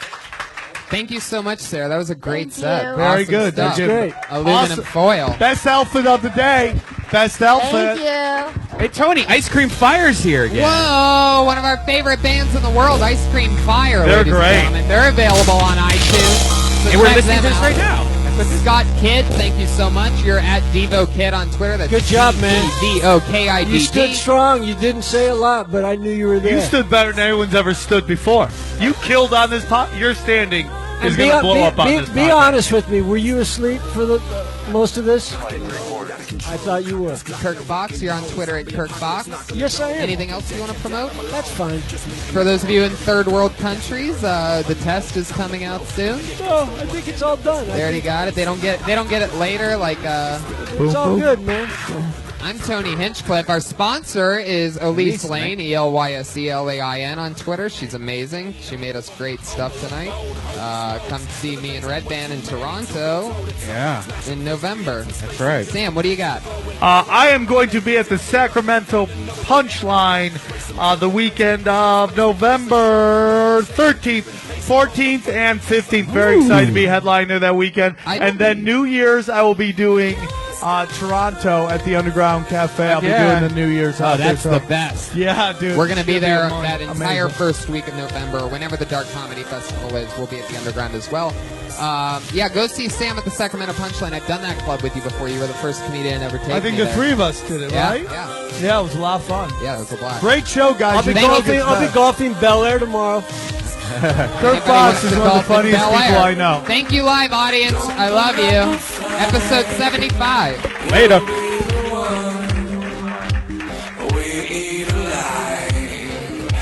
Thank you so much, Sarah. That was a great set. you. Very Awesome good. stuff. That's great. Aluminum foil. Best outfit of the day. Best outfit. Thank you. Hey, Tony, Ice Cream Fire's here again. Whoa! One of our favorite bands in the world, Ice Cream Fire. They're ladies and great. gentlemen. They're available on iTunes. So And we're check listening to them this out. right now. Scott Kidd, thank you so much. You're at Devo Kid on Twitter. That's Good job, man. DVOKIDD. You stood strong. You didn't say a lot, but I knew you were there. You stood better than anyone's ever stood before. You killed on this pot. Your standing is going to blow up on this Be podcast. honest with me. Were you asleep for the most of this? I thought you were. Kirk Fox, you're on Twitter at Kirk Fox. Yes, I am. Anything else you want to promote? That's fine. For those of you in third world countries, the test is coming out soon. No, I think it's all done. They already got it. They don't get it later. Like It's all good, man. I'm Tony Hinchcliffe. Our sponsor is Elise Lane, ELYSELAIN on Twitter. She's amazing. She made us great stuff tonight. Come see me and Red Band in Toronto. Yeah. In November. That's right. Sam, what do you got? I am going to be at the Sacramento Punchline the weekend of November 13th, 14th, and 15th. Very excited to be headliner that weekend. And then New Year's, I will be doing Toronto at the Underground Cafe. I'll be doing the New Year's out that's there. the best. Yeah, dude. We're going to be It's there gonna that entire amazing. first week of November. Whenever the Dark Comedy Festival is, we'll be at the Underground as well. Go see Sam at the Sacramento Punchline. I've done that club with you before. You were the first comedian to ever take me I think the there. three of us did it, Yeah, right? yeah. Yeah, it was a lot of fun. Yeah, it was a blast. Great show, guys. I'll be golfing Bel Air tomorrow. Kirk Fox is one of the funniest people I know. Thank you, live audience. I love you. Episode 75. Later.